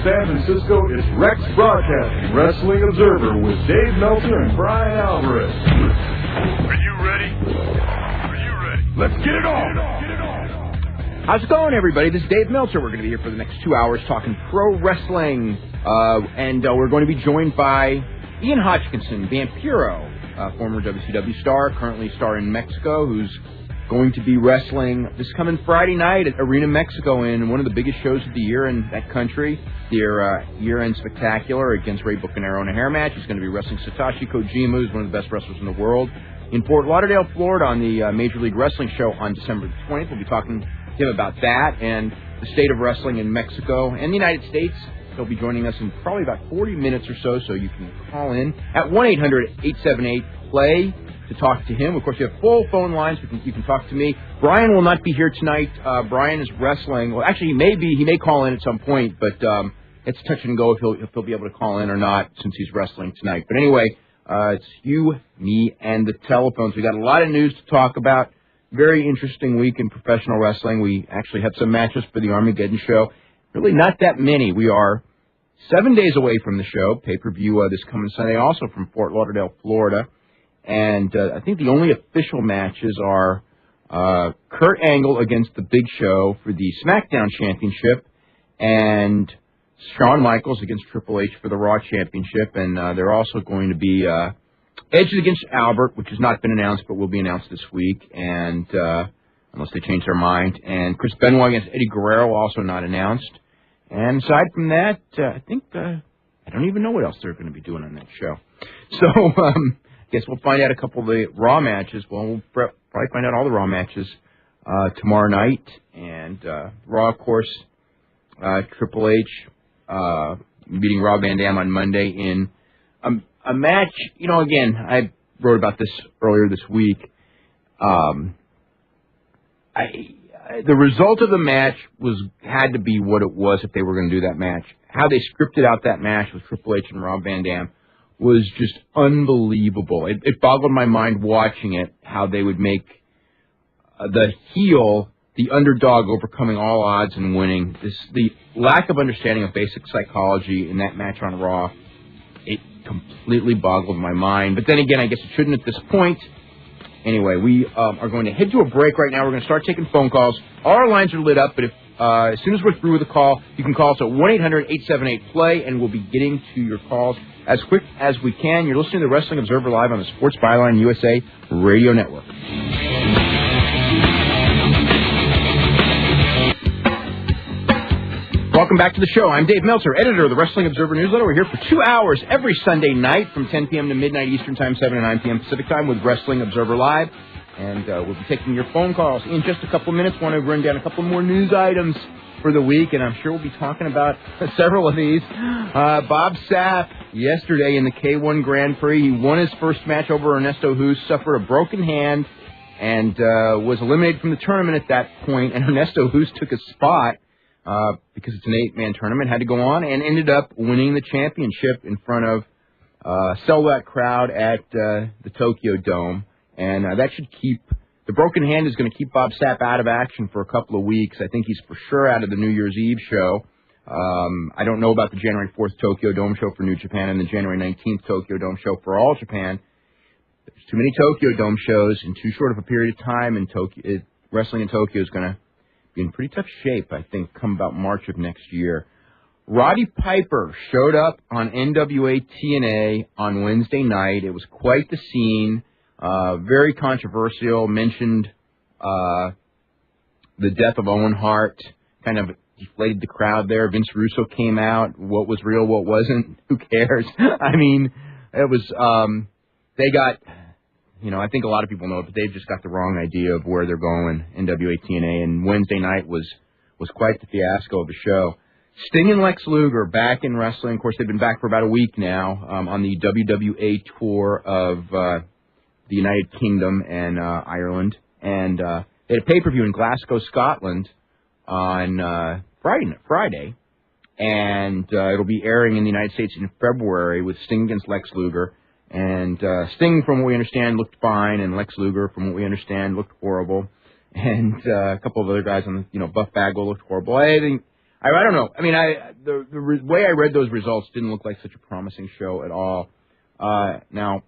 San Francisco, it's Rex Broadcasting Wrestling Observer with Dave Meltzer and Brian Alvarez. Are you ready? Are you ready? Let's get it on! How's it going, everybody? This is Dave Meltzer. We're going to be here for the next 2 hours talking pro wrestling. And we're going to be joined by Ian Hodgkinson, Vampiro, former WCW star, currently star in Mexico, who's going to be wrestling this coming Friday night at Arena Mexico in one of the biggest shows of the year in that country, their year-end spectacular against Rey Bucanero in a hair match. He's going to be wrestling Satoshi Kojima, who's one of the best wrestlers in the world, in Fort Lauderdale, Florida, on the Major League Wrestling show on December 20th. We'll be talking to him about that and the state of wrestling in Mexico and the United States. He'll be joining us in probably about 40 minutes or so you can call in at 1-800-878-PLAY. to talk to him. Of course, you have full phone lines. You can talk to me. Brian will not be here tonight. Brian is wrestling. Well, actually, he may call in at some point, but it's touch and go if he'll be able to call in or not since he's wrestling tonight. But anyway, it's you, me, and the telephones. We got a lot of news to talk about. Very interesting week in professional wrestling. We actually have some matches for the Armageddon show. Really not that many. We are 7 days away from the show. Pay-per-view this coming Sunday, also from Fort Lauderdale, Florida. And I think the only official matches are Kurt Angle against The Big Show for the SmackDown Championship and Shawn Michaels against Triple H for the Raw Championship. And they're also going to be Edge against Albert, which has not been announced but will be announced this week, and unless they change their mind. And Chris Benoit against Eddie Guerrero, also not announced. And aside from that, I think I don't even know what else they're going to be doing on that show. So, guess we'll find out a couple of the Raw matches. Well, we'll probably find out all the Raw matches tomorrow night. And Raw, of course, Triple H beating Rob Van Dam on Monday in a match. You know, again, I wrote about this earlier this week. The result of the match had to be what it was if they were going to do that match. How they scripted out that match with Triple H and Rob Van Dam was just unbelievable. It boggled my mind watching it, how they would make the heel the underdog overcoming all odds and winning. The lack of understanding of basic psychology in that match on Raw, it completely boggled my mind. But then again, I guess it shouldn't at this point. Anyway, we are going to head to a break right now. We're going to start taking phone calls. All our lines are lit up, but if as soon as we're through with the call, you can call us at 1-800-878-PLAY, and we'll be getting to your calls as quick as we can. You're listening to the Wrestling Observer Live on the Sports Byline USA Radio Network. Welcome back to the show. I'm Dave Meltzer, editor of the Wrestling Observer Newsletter. We're here for 2 hours every Sunday night from 10 p.m. to midnight Eastern Time, 7 to 9 p.m. Pacific Time with Wrestling Observer Live. And we'll be taking your phone calls in just a couple of minutes. Want to run down a couple more news items for the week, and I'm sure we'll be talking about several of these. Bob Sapp, yesterday in the K1 Grand Prix, he won his first match over Ernesto Hus, suffered a broken hand, and was eliminated from the tournament at that point. And Ernesto Hus took a spot because it's an 8-man tournament, had to go on, and ended up winning the championship in front of a sold-out crowd at the Tokyo Dome. And that should keep the broken hand is going to keep Bob Sapp out of action for a couple of weeks. I think he's for sure out of the New Year's Eve show. I don't know about the January 4th Tokyo Dome show for New Japan and the January 19th Tokyo Dome show for All Japan. There's too many Tokyo Dome shows in too short of a period of time, and wrestling in Tokyo is going to be in pretty tough shape, I think, come about March of next year. Roddy Piper showed up on NWA TNA on Wednesday night. It was quite the scene. Very controversial, mentioned the death of Owen Hart, kind of deflated the crowd there. Vince Russo came out. What was real, what wasn't, who cares? I mean, it was, they got, I think a lot of people know it, but they've just got the wrong idea of where they're going, NWA TNA, and Wednesday night was quite the fiasco of a show. Sting and Lex Luger back in wrestling. Of course, they've been back for about a week now on the WWA tour of the United Kingdom and Ireland, and they had a pay-per-view in Glasgow, Scotland on Friday, and it'll be airing in the United States in February with Sting against Lex Luger. And Sting, from what we understand, looked fine, and Lex Luger, from what we understand, looked horrible. And a couple of other guys on the, Buff Bagwell looked horrible. I I don't know. I mean, the way I read those results didn't look like such a promising show at all. Now,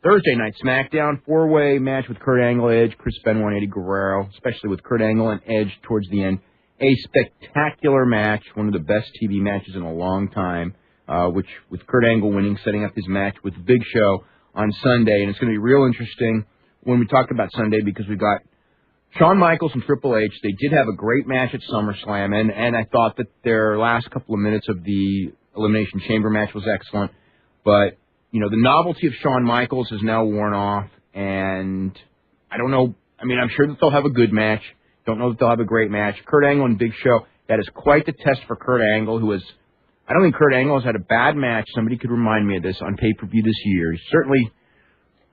Thursday night SmackDown, 4-way match with Kurt Angle, Edge, Chris Benoit, and Eddie Guerrero, especially with Kurt Angle and Edge towards the end. A spectacular match, one of the best TV matches in a long time, which with Kurt Angle winning, setting up his match with Big Show on Sunday. And it's going to be real interesting when we talk about Sunday because we've got Shawn Michaels and Triple H. They did have a great match at SummerSlam, and I thought that their last couple of minutes of the Elimination Chamber match was excellent. But, you know, the novelty of Shawn Michaels is now worn off, and I don't know. I mean, I'm sure that they'll have a good match. Don't know that they'll have a great match. Kurt Angle and Big Show, that is quite the test for Kurt Angle, who is, I don't think Kurt Angle has had a bad match. Somebody could remind me of this on pay-per-view this year. He's certainly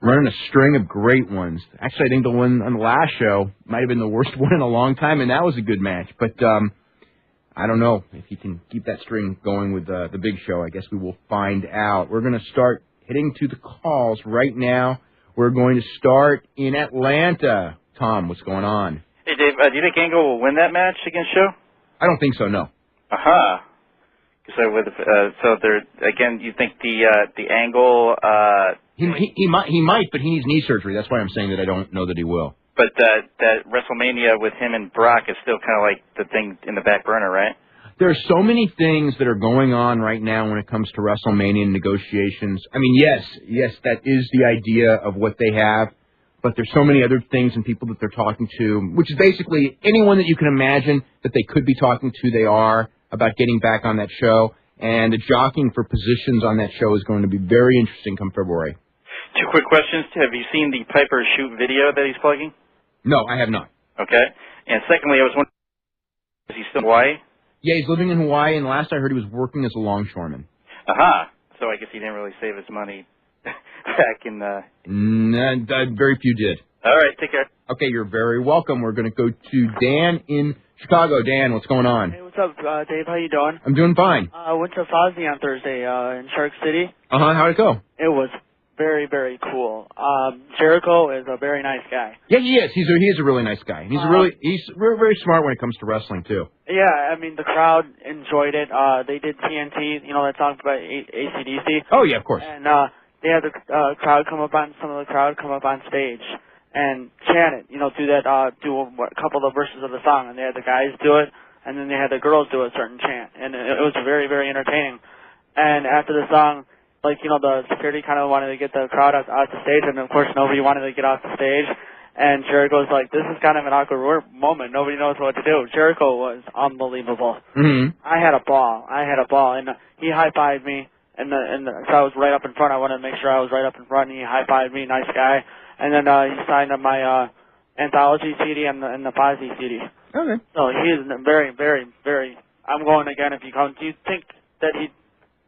running a string of great ones. Actually, I think the one on the last show might have been the worst one in a long time, and that was a good match. But I don't know if he can keep that string going with the Big Show. I guess we will find out. We're going to start hitting to the calls right now. We're going to start in Atlanta. Tom, what's going on? Hey, Dave, do you think Angle will win that match against Show? I don't think so, no. Aha. So there again, you think the Angle? He might, but he needs knee surgery. That's why I'm saying that I don't know that he will. But that WrestleMania with him and Brock is still kind of like the thing in the back burner, right? There are so many things that are going on right now when it comes to WrestleMania and negotiations. I mean, yes, that is the idea of what they have. But there's so many other things and people that they're talking to, which is basically anyone that you can imagine that they could be talking to, they are, about getting back on that show. And the jockeying for positions on that show is going to be very interesting come February. 2 quick questions. Have you seen the Piper shoot video that he's plugging? No, I have not. Okay. And secondly, I was wondering, is he still in Hawaii? Yeah, he's living in Hawaii, and last I heard he was working as a longshoreman. Aha. So I guess he didn't really save his money back in the... Very few did. All right, take care. Okay, you're very welcome. We're going to go to Dan in Chicago. Dan, what's going on? Hey, what's up, Dave? How you doing? I'm doing fine. Went to Fozzy on Thursday in Shark City. Uh-huh, how'd it go? It was very, very cool. Jericho is a very nice guy. Yeah, he is. He is a really nice guy. He's very smart when it comes to wrestling, too. Yeah, I mean, the crowd enjoyed it. They did TNT, you know, that song by AC/DC. Oh, yeah, of course. And they had the crowd come up on, some of the crowd come up on stage and chant it, you know, do a couple of verses of the song. And they had the guys do it, and then they had the girls do a certain chant. And it was very, very entertaining. And after the song, like, you know, the security kind of wanted to get the crowd out the stage, and of course nobody wanted to get off the stage. And Jericho's like, this is kind of an awkward moment. Nobody knows what to do. Jericho was unbelievable. Mm-hmm. I had a ball, and he high-fived me, and so I was right up in front. I wanted to make sure I was right up in front, and he high-fived me, nice guy. And then he signed up my anthology CD and the Fozzy CD. Okay. So he is very, very, very. I'm going again if you come. Do you think that he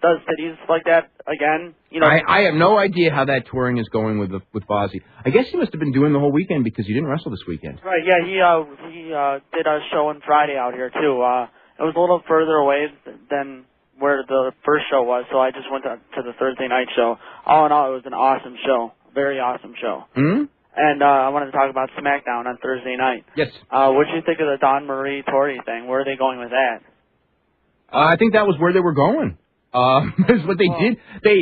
does cities like that again? You know, I have no idea how that touring is going with Fozzy. I guess he must have been doing the whole weekend because he didn't wrestle this weekend. Right? Yeah, he did a show on Friday out here too. It was a little further away than where the first show was, so I just went to the Thursday night show. All in all, it was an awesome show, very awesome show. Mm-hmm. And I wanted to talk about SmackDown on Thursday night. Yes. What did you think of the Dawn Marie Tori thing? Where are they going with that? I think that was where they were going. Is what they did.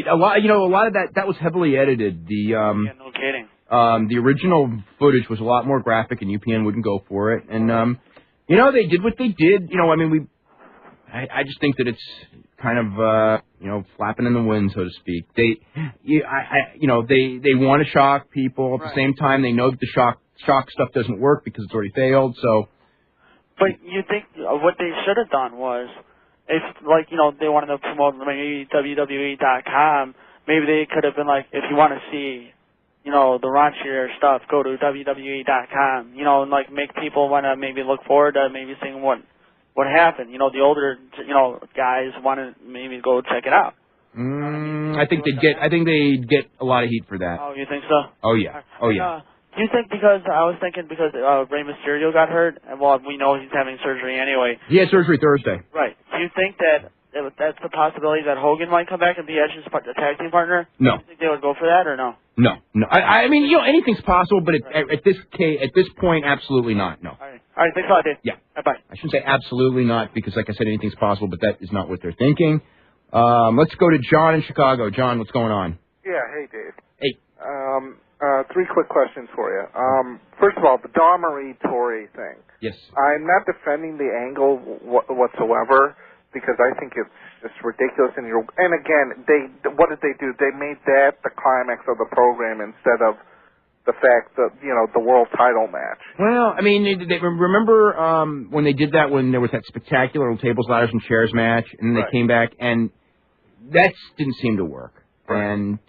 A lot of that was heavily edited. Yeah, no kidding. The original footage was a lot more graphic, and UPN wouldn't go for it. And they did what they did. You know, I mean, I just think that it's kind of flapping in the wind, so to speak. They want to shock people at the same time. They know that the shock stuff doesn't work because it's already failed. So, but you think what they should have done was, if they wanted to promote maybe WWE.com, maybe they could have been like, if you want to see, the raunchier stuff, go to WWE.com. And like make people want to maybe look forward to maybe seeing what happened. The older guys want to maybe go check it out. I think they'd get a lot of heat for that. Oh, you think so? Oh yeah. Do you think because Rey Mysterio got hurt, and we know he's having surgery anyway. He had surgery Thursday. Right. Do you think that's the possibility that Hogan might come back and be Edge's tag team partner? No. Do you think they would go for that or no? No. I mean, anything's possible, but at this point, absolutely not. No. All All right, thanks a lot, Dave. Yeah. Bye. I shouldn't say absolutely not because, like I said, anything's possible, but that is not what they're thinking. Let's go to John in Chicago. John, what's going on? Yeah, hey, Dave. Hey. 3 quick questions for you. First of all, the Dawn Marie Tory thing. Yes. I'm not defending the angle whatsoever because I think it's just ridiculous. And again, what did they do? They made that the climax of the program instead of the fact that, the world title match. Well, I mean, they remember when they did that when there was that spectacular tables, ladders, and chairs match, and they came back, and that didn't seem to work. Right. And,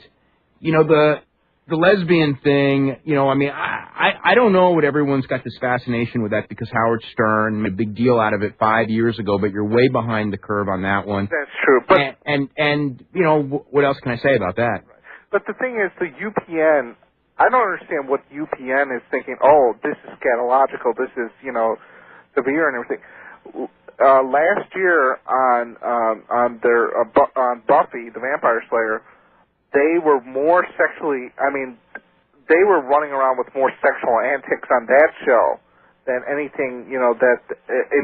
the lesbian thing, I mean, I don't know what everyone's got this fascination with that because Howard Stern made a big deal out of it 5 years ago, but you're way behind the curve on that one. That's true. But and what else can I say about that? Right. But the thing is, the UPN, I don't understand what UPN is thinking, oh, this is scatological, this is, severe and everything. Last year on Buffy, the Vampire Slayer, they were more sexually, they were running around with more sexual antics on that show than anything,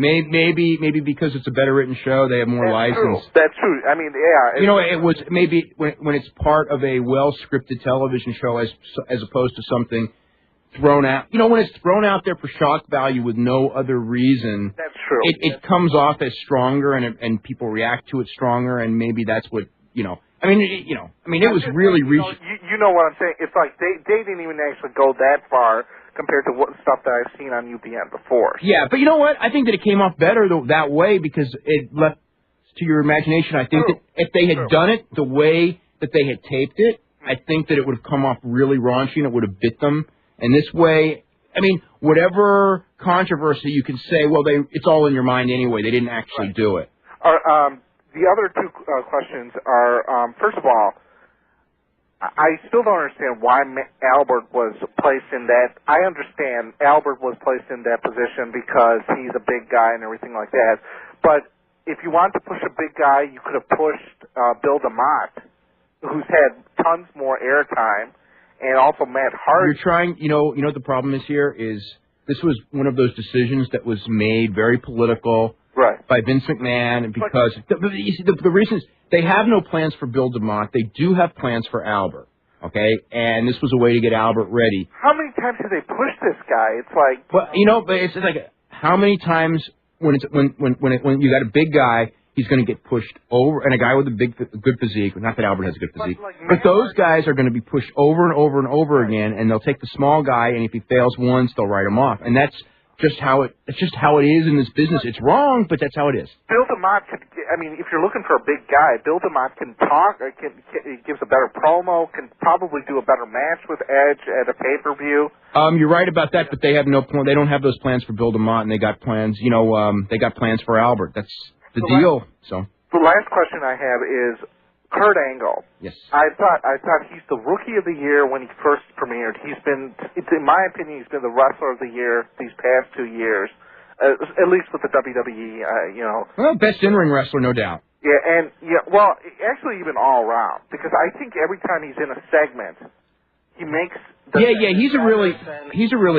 maybe because it's a better written show, they have more license. That's true. I mean, yeah. It was maybe when it's part of a well-scripted television show as opposed to something thrown out. When it's thrown out there for shock value with no other reason. That's true. It comes off as stronger and people react to it stronger, and maybe that's what, it was really reaching. You know what I'm saying? It's like they didn't even actually go that far compared to what stuff that I've seen on UPN before. Yeah, but you know what? I think that it came off better that way because it left to your imagination. I think that if they had done it the way that they had taped it, I think that it would have come off really raunchy and it would have bit them. And this way, whatever controversy you can say, well, it's all in your mind anyway. They didn't actually do it. The other 2 questions are, first of all, I still don't understand why Albert was placed in that. I understand Albert was placed in that position because he's a big guy and everything like that. But if you want to push a big guy, you could have pushed Bill DeMott, who's had tons more airtime, and also Matt Hardy. You're trying, what the problem is here is this was one of those decisions that was made very political. Right. By Vince McMahon, and because the reason is they have no plans for Bill DeMott. They do have plans for Albert, okay? And this was a way to get Albert ready. How many times did they push this guy? It's like... But, but it's like how many times when you got a big guy, he's going to get pushed over, and a guy with a good physique, not that Albert has a good physique, but those guys are going to be pushed over and over and over again, and they'll take the small guy, and if he fails once, they'll write him off. And that's just how it is in this business. It's wrong, but that's how it is. Bill DeMott if you're looking for a big guy, Bill DeMott can talk, gives a better promo, can probably do a better match with Edge at a pay-per-view. You're right about that, but they have no plan. They don't have those plans for Bill DeMott, and they got plans. They got plans for Albert. That's the deal. So the last question I have is Kurt Angle. Yes. I thought he's the Rookie of the Year when he first premiered. He's been, in my opinion, he's been the Wrestler of the Year these past 2 years, at least with the WWE. Well, best in-ring wrestler, no doubt. Yeah, well, actually even all around, because I think every time he's in a segment, he makes. He's a really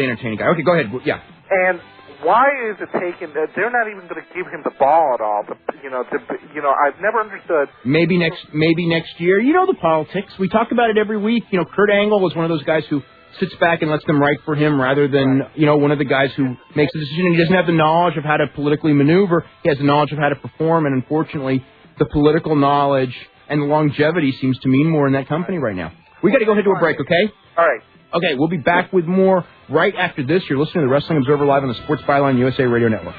entertaining guy. Okay, go ahead. Yeah. And why is it taken? They're not even going to give him the ball at all. I've never understood. Maybe next year. The politics. We talk about it every week. Kurt Angle was one of those guys who sits back and lets them write for him rather than one of the guys who makes the decision. And he doesn't have the knowledge of how to politically maneuver. He has the knowledge of how to perform, and unfortunately, the political knowledge and the longevity seems to mean more in that company right now. We got to go ahead to a break, okay? All right. Okay, we'll be back with more right after this. You're listening to the Wrestling Observer Live on the Sports Byline USA Radio Network.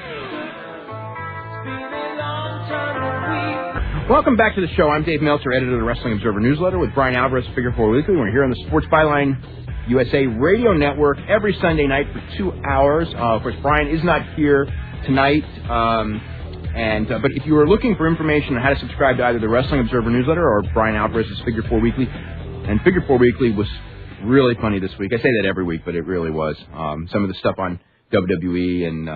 Welcome back to the show. I'm Dave Meltzer, editor of the Wrestling Observer Newsletter with Brian Alvarez, Figure 4 Weekly. We're here on the Sports Byline USA Radio Network every Sunday night for 2 hours. Of course, Brian is not here tonight, but if you are looking for information on how to subscribe to either the Wrestling Observer Newsletter or Brian Alvarez's Figure 4 Weekly, and Figure 4 Weekly was really funny this week. I say that every week, but it really was. Some of the stuff on WWE, and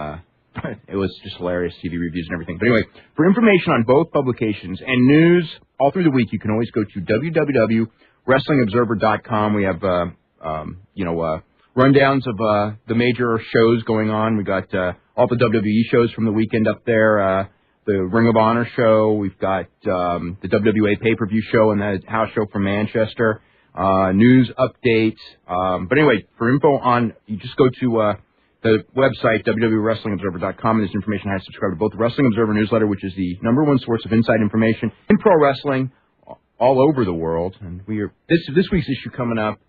it was just hilarious, TV reviews and everything. But anyway, for information on both publications and news all through the week, you can always go to www.wrestlingobserver.com. We have, rundowns of the major shows going on. We got all the WWE shows from the weekend up there, the Ring of Honor show. We've got the WWA pay-per-view show and the house show from Manchester. News updates. But anyway, for info on, you just go to the website, www.wrestlingobserver.com, and there's information on how to subscribe to both the Wrestling Observer newsletter, which is the #1 source of inside information in pro wrestling all over the world. And this week's issue coming up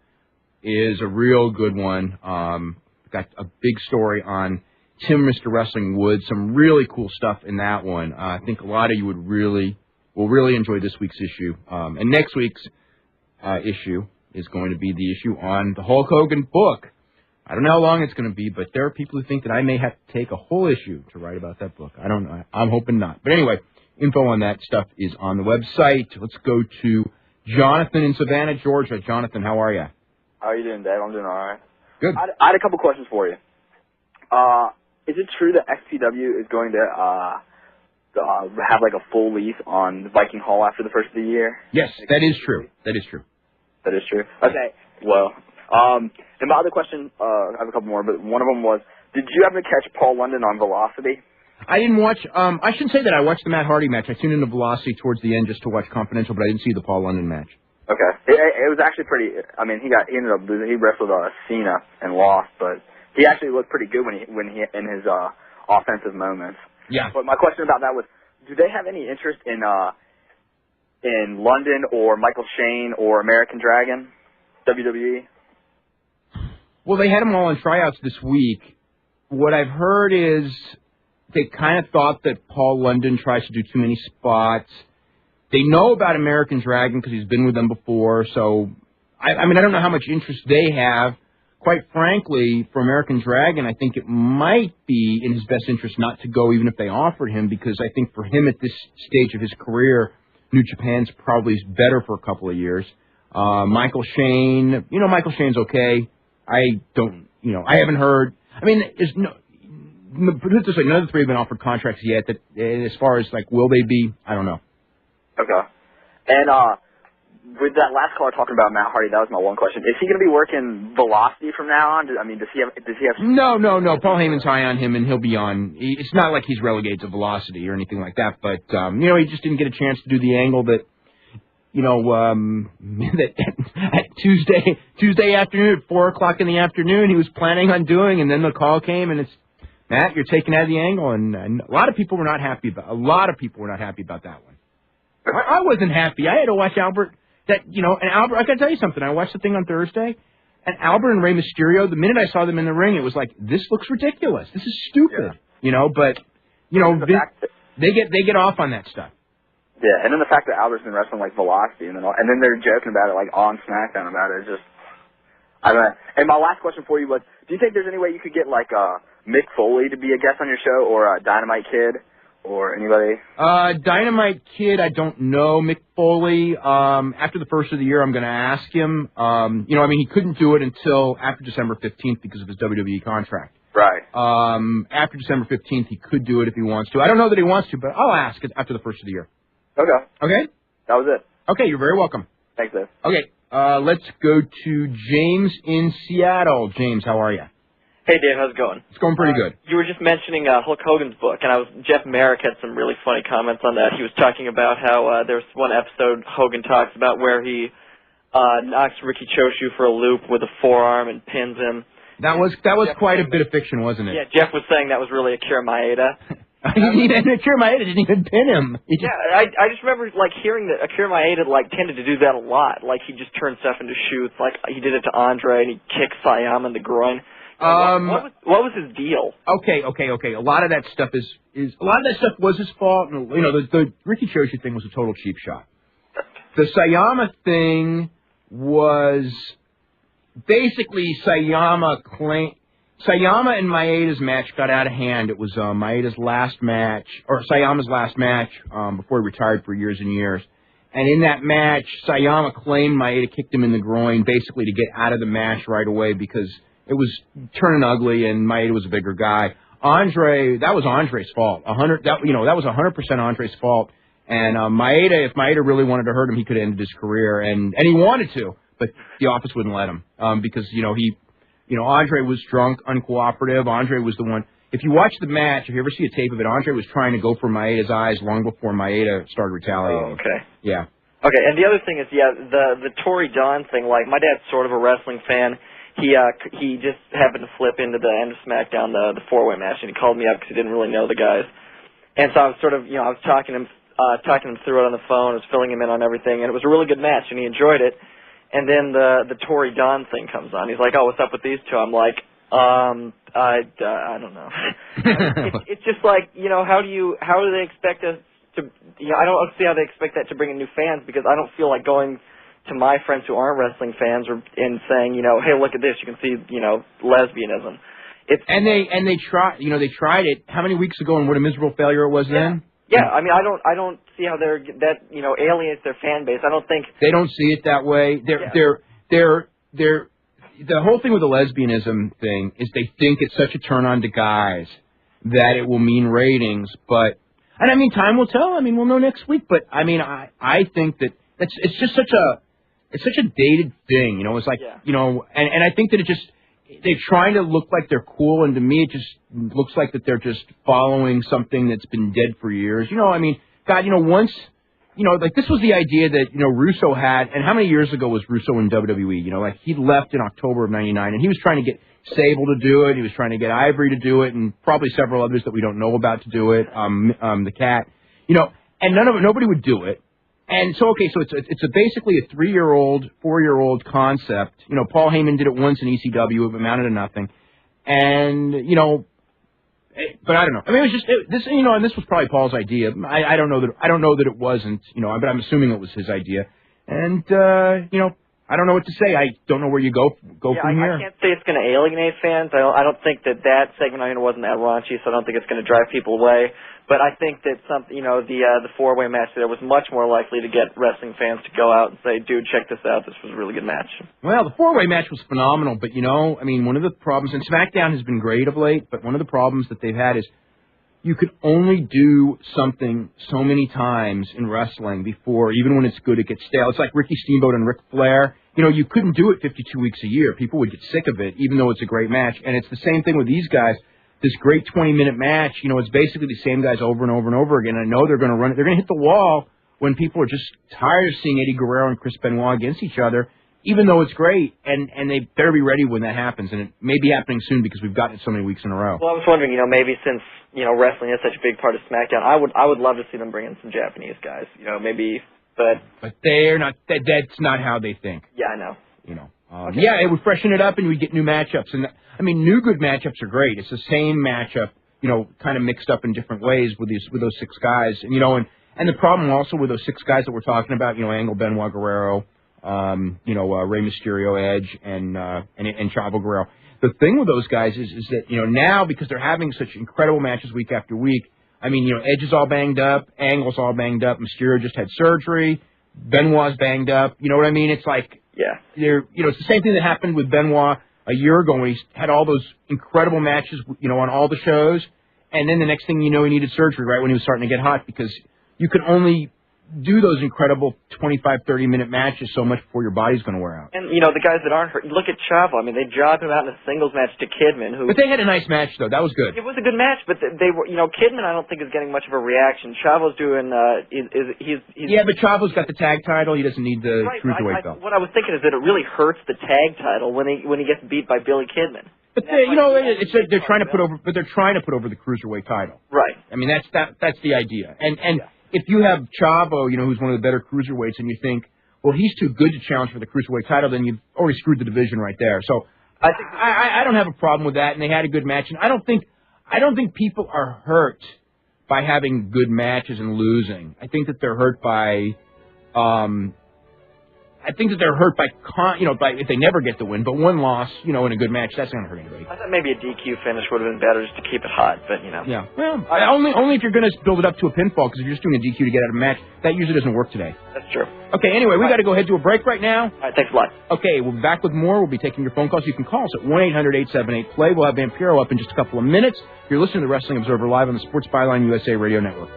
is a real good one. Got a big story on Tim Mr. Wrestling Woods, some really cool stuff in that one. I think a lot of you will really enjoy this week's issue. And next week's issue is going to be the issue on the Hulk Hogan book. I don't know how long it's going to be, but there are people who think that I may have to take a whole issue to write about that book. I don't know. I'm hoping not. But anyway, info on that stuff is on the website. Let's go to Jonathan in Savannah, Georgia. Jonathan, how are you? How are you doing, Dave? I'm doing all right. Good. I had a couple questions for you. Is it true that XPW is going to have like a full lease on Viking Hall after the first of the year? Yes, that is true. That is true. That is true. Okay. Well, and my other question, I have a couple more, but one of them was, did you happen to catch Paul London on Velocity? I didn't watch. I shouldn't say that. I watched the Matt Hardy match. I tuned into Velocity towards the end just to watch Confidential, but I didn't see the Paul London match. Okay. It was actually pretty. I mean, he ended up losing. He wrestled Cena and lost, but he actually looked pretty good when he in his offensive moments. Yeah. But my question about that was, do they have any interest in London or Michael Shane or American Dragon, WWE? Well, they had them all in tryouts this week. What I've heard is they kind of thought that Paul London tries to do too many spots. They know about American Dragon because he's been with them before. So, I mean, I don't know how much interest they have. Quite frankly, for American Dragon, I think it might be in his best interest not to go even if they offered him, because I think for him at this stage of his career, New Japan's probably better for a couple of years. Michael Shane, Michael Shane's okay. I haven't heard. I mean, put it this way, none of the three have been offered contracts yet. That, as far as, will they be, I don't know. Okay. And with that last caller talking about Matt Hardy, that was my one question. Is he going to be working Velocity from now on? Does he have? No. Paul Heyman's high on him, and he'll be on. It's not like he's relegated to Velocity or anything like that. But he just didn't get a chance to do the angle that. That at Tuesday afternoon at 4:00 in the afternoon he was planning on doing, and then the call came, and it's Matt, you're taken out of the angle, and a lot of people were not happy about. That one. I wasn't happy. I had to watch Albert. And Albert. I got to tell you something. I watched the thing on Thursday, and Albert and Rey Mysterio. The minute I saw them in the ring, it was like, this looks ridiculous. This is stupid. Yeah. They get off on that stuff. Yeah, and then the fact that Albert's been wrestling Velocity, and then they're joking about it on SmackDown about it. It's just, I don't know. And my last question for you was, do you think there's any way you could get Mick Foley to be a guest on your show, or Dynamite Kid, or anybody? Dynamite Kid, I don't know. Mick Foley, after the first of the year, I'm going to ask him. He couldn't do it until after December 15th because of his WWE contract. Right. After December 15th, he could do it if he wants to. I don't know that he wants to, but I'll ask it after the first of the year. Okay? That was it. Okay, you're very welcome. Thanks, Dave. Okay, let's go to James in Seattle. James, how are you? Hey, Dave, how's it going? It's going pretty good. You were just mentioning Hulk Hogan's book, and Jeff Merrick had some really funny comments on that. He was talking about how there's one episode Hogan talks about where he knocks Ricky Choshu for a loop with a forearm and pins him. That was quite a bit of fiction, wasn't it? Yeah, Jeff was saying that was really Akira Maeda. Akira Maeda didn't even pin him. Yeah, I just remember hearing that Akira Maeda tended to do that a lot. He'd just turn stuff into shoots. He did it to Andre, and he kicked Sayama in the groin. What was his deal? Okay. A lot of that stuff was his fault. The Ricky Choshu thing was a total cheap shot. The Sayama thing was basically Sayama and Maeda's match got out of hand. It was Maeda's last match, or Sayama's last match, before he retired for years and years. And in that match, Sayama claimed Maeda kicked him in the groin, basically to get out of the match right away because it was turning ugly and Maeda was a bigger guy. That was Andre's fault. That was 100% Andre's fault. And if Maeda really wanted to hurt him, he could have ended his career, and he wanted to, but the office wouldn't let him because You know, Andre was drunk, uncooperative. Andre was the one. If you watch the match, if you ever see a tape of it, Andre was trying to go for Maeda's eyes long before Maeda started retaliating. Oh, okay. Yeah. Okay, and the other thing is, the Tory Dawn thing. Like, my dad's sort of a wrestling fan. He just happened to flip into the end of SmackDown, the four-way match, and he called me up because he didn't really know the guys. And so I was sort of, I was talking him through it on the phone. I was filling him in on everything, and it was a really good match, and he enjoyed it. And then the Tory Dawn thing comes on. He's like, "Oh, what's up with these two?" I'm like, I don't know. It's just like, how do they expect us to? I don't see how they expect that to bring in new fans, because I don't feel like going to my friends who aren't wrestling fans and saying, hey, look at this, you can see, lesbianism. They tried it how many weeks ago, and what a miserable failure it was then? Yeah, I mean, I don't see how that alienates their fan base. I don't think they don't see it that way. The whole thing with the lesbianism thing is they think it's such a turn on to guys that it will mean ratings, and I mean, time will tell. I mean, we'll know next week. But I mean, I think that it's just such a dated thing. It's like and I think that they're trying to look like they're cool, and to me, it just looks like that they're just following something that's been dead for years. I mean, God, once, like this was the idea that, Russo had, and how many years ago was Russo in WWE? Like he left in October of '99, and he was trying to get Sable to do it, he was trying to get Ivory to do it, and probably several others that we don't know about to do it, the Cat, and nobody would do it. And so, okay, so it's basically a 3-year-old, 4-year-old concept. Paul Heyman did it once in ECW, it amounted to nothing. And, but I don't know. I mean, it was just, and this was probably Paul's idea. I don't know that it wasn't, but I'm assuming it was his idea. And, I don't know what to say. I don't know where you go from here. I can't say it's going to alienate fans. I don't think that segment wasn't that raunchy, so I don't think it's going to drive people away. But I think that the four-way match there was much more likely to get wrestling fans to go out and say, "Dude, check this out. This was a really good match." Well, the four-way match was phenomenal, but I mean, one of the problems, and SmackDown has been great of late, but one of the problems that they've had is you could only do something so many times in wrestling before, even when it's good, it gets stale. It's like Ricky Steamboat and Ric Flair. You couldn't do it 52 weeks a year. People would get sick of it, even though it's a great match. And it's the same thing with these guys. This great 20-minute match, it's basically the same guys over and over and over again. I know they're going to run it. They're going to hit the wall when people are just tired of seeing Eddie Guerrero and Chris Benoit against each other, even though it's great. And they better be ready when that happens. And it may be happening soon because we've gotten it so many weeks in a row. Well, I was wondering, maybe since, wrestling is such a big part of SmackDown, I would love to see them bring in some Japanese guys, maybe, but they're not, that's not how they think. Yeah, I know. Okay. Yeah, it would freshen it up and we'd get new matchups. And I mean, new good matchups are great. It's the same matchup, kind of mixed up in different ways with those 6 guys. And and the problem also with those 6 guys that we're talking about, Angle, Benoit, Guerrero, Rey Mysterio, Edge, and Chavo Guerrero. The thing with those guys is that now, because they're having such incredible matches week after week. I mean, Edge is all banged up, Angle's all banged up, Mysterio just had surgery, Benoit's banged up. You know what I mean? It's like. Yeah. It's the same thing that happened with Benoit a year ago when he had all those incredible matches, on all the shows, and then the next thing you know, he needed surgery right when he was starting to get hot, because you could only do those incredible 25, 30-minute matches so much before your body's going to wear out. And, the guys that aren't hurt, look at Chavo. I mean, they jobbed him out in a singles match to Kidman. But they had a nice match, though. That was good. It was a good match, but they were, Kidman I don't think is getting much of a reaction. Chavo's doing, he's... Yeah, but Chavo's got the tag title. He doesn't need the cruiserweight belt. What I was thinking is that it really hurts the tag title when he gets beat by Billy Kidman. But they're trying to put over the cruiserweight title. Right. I mean, that's the idea. And if you have Chavo, who's one of the better cruiserweights, and you think, well, he's too good to challenge for the cruiserweight title, then you've already screwed the division right there. So I don't have a problem with that, and they had a good match. And I don't think people are hurt by having good matches and losing. I think that they're hurt by by if they never get the win, but one loss, in a good match, that's not going to hurt anybody. I thought maybe a DQ finish would have been better just to keep it hot, but Yeah, well, only if you're going to build it up to a pinfall, because if you're just doing a DQ to get out of a match, that usually doesn't work today. That's true. Okay, anyway, we got to go ahead to a break right now. All right, thanks a lot. Okay, we'll be back with more. We'll be taking your phone calls. You can call us at 1-800-878-PLAY. We'll have Vampiro up in just a couple of minutes. You're listening to Wrestling Observer Live on the Sports Byline USA Radio Network.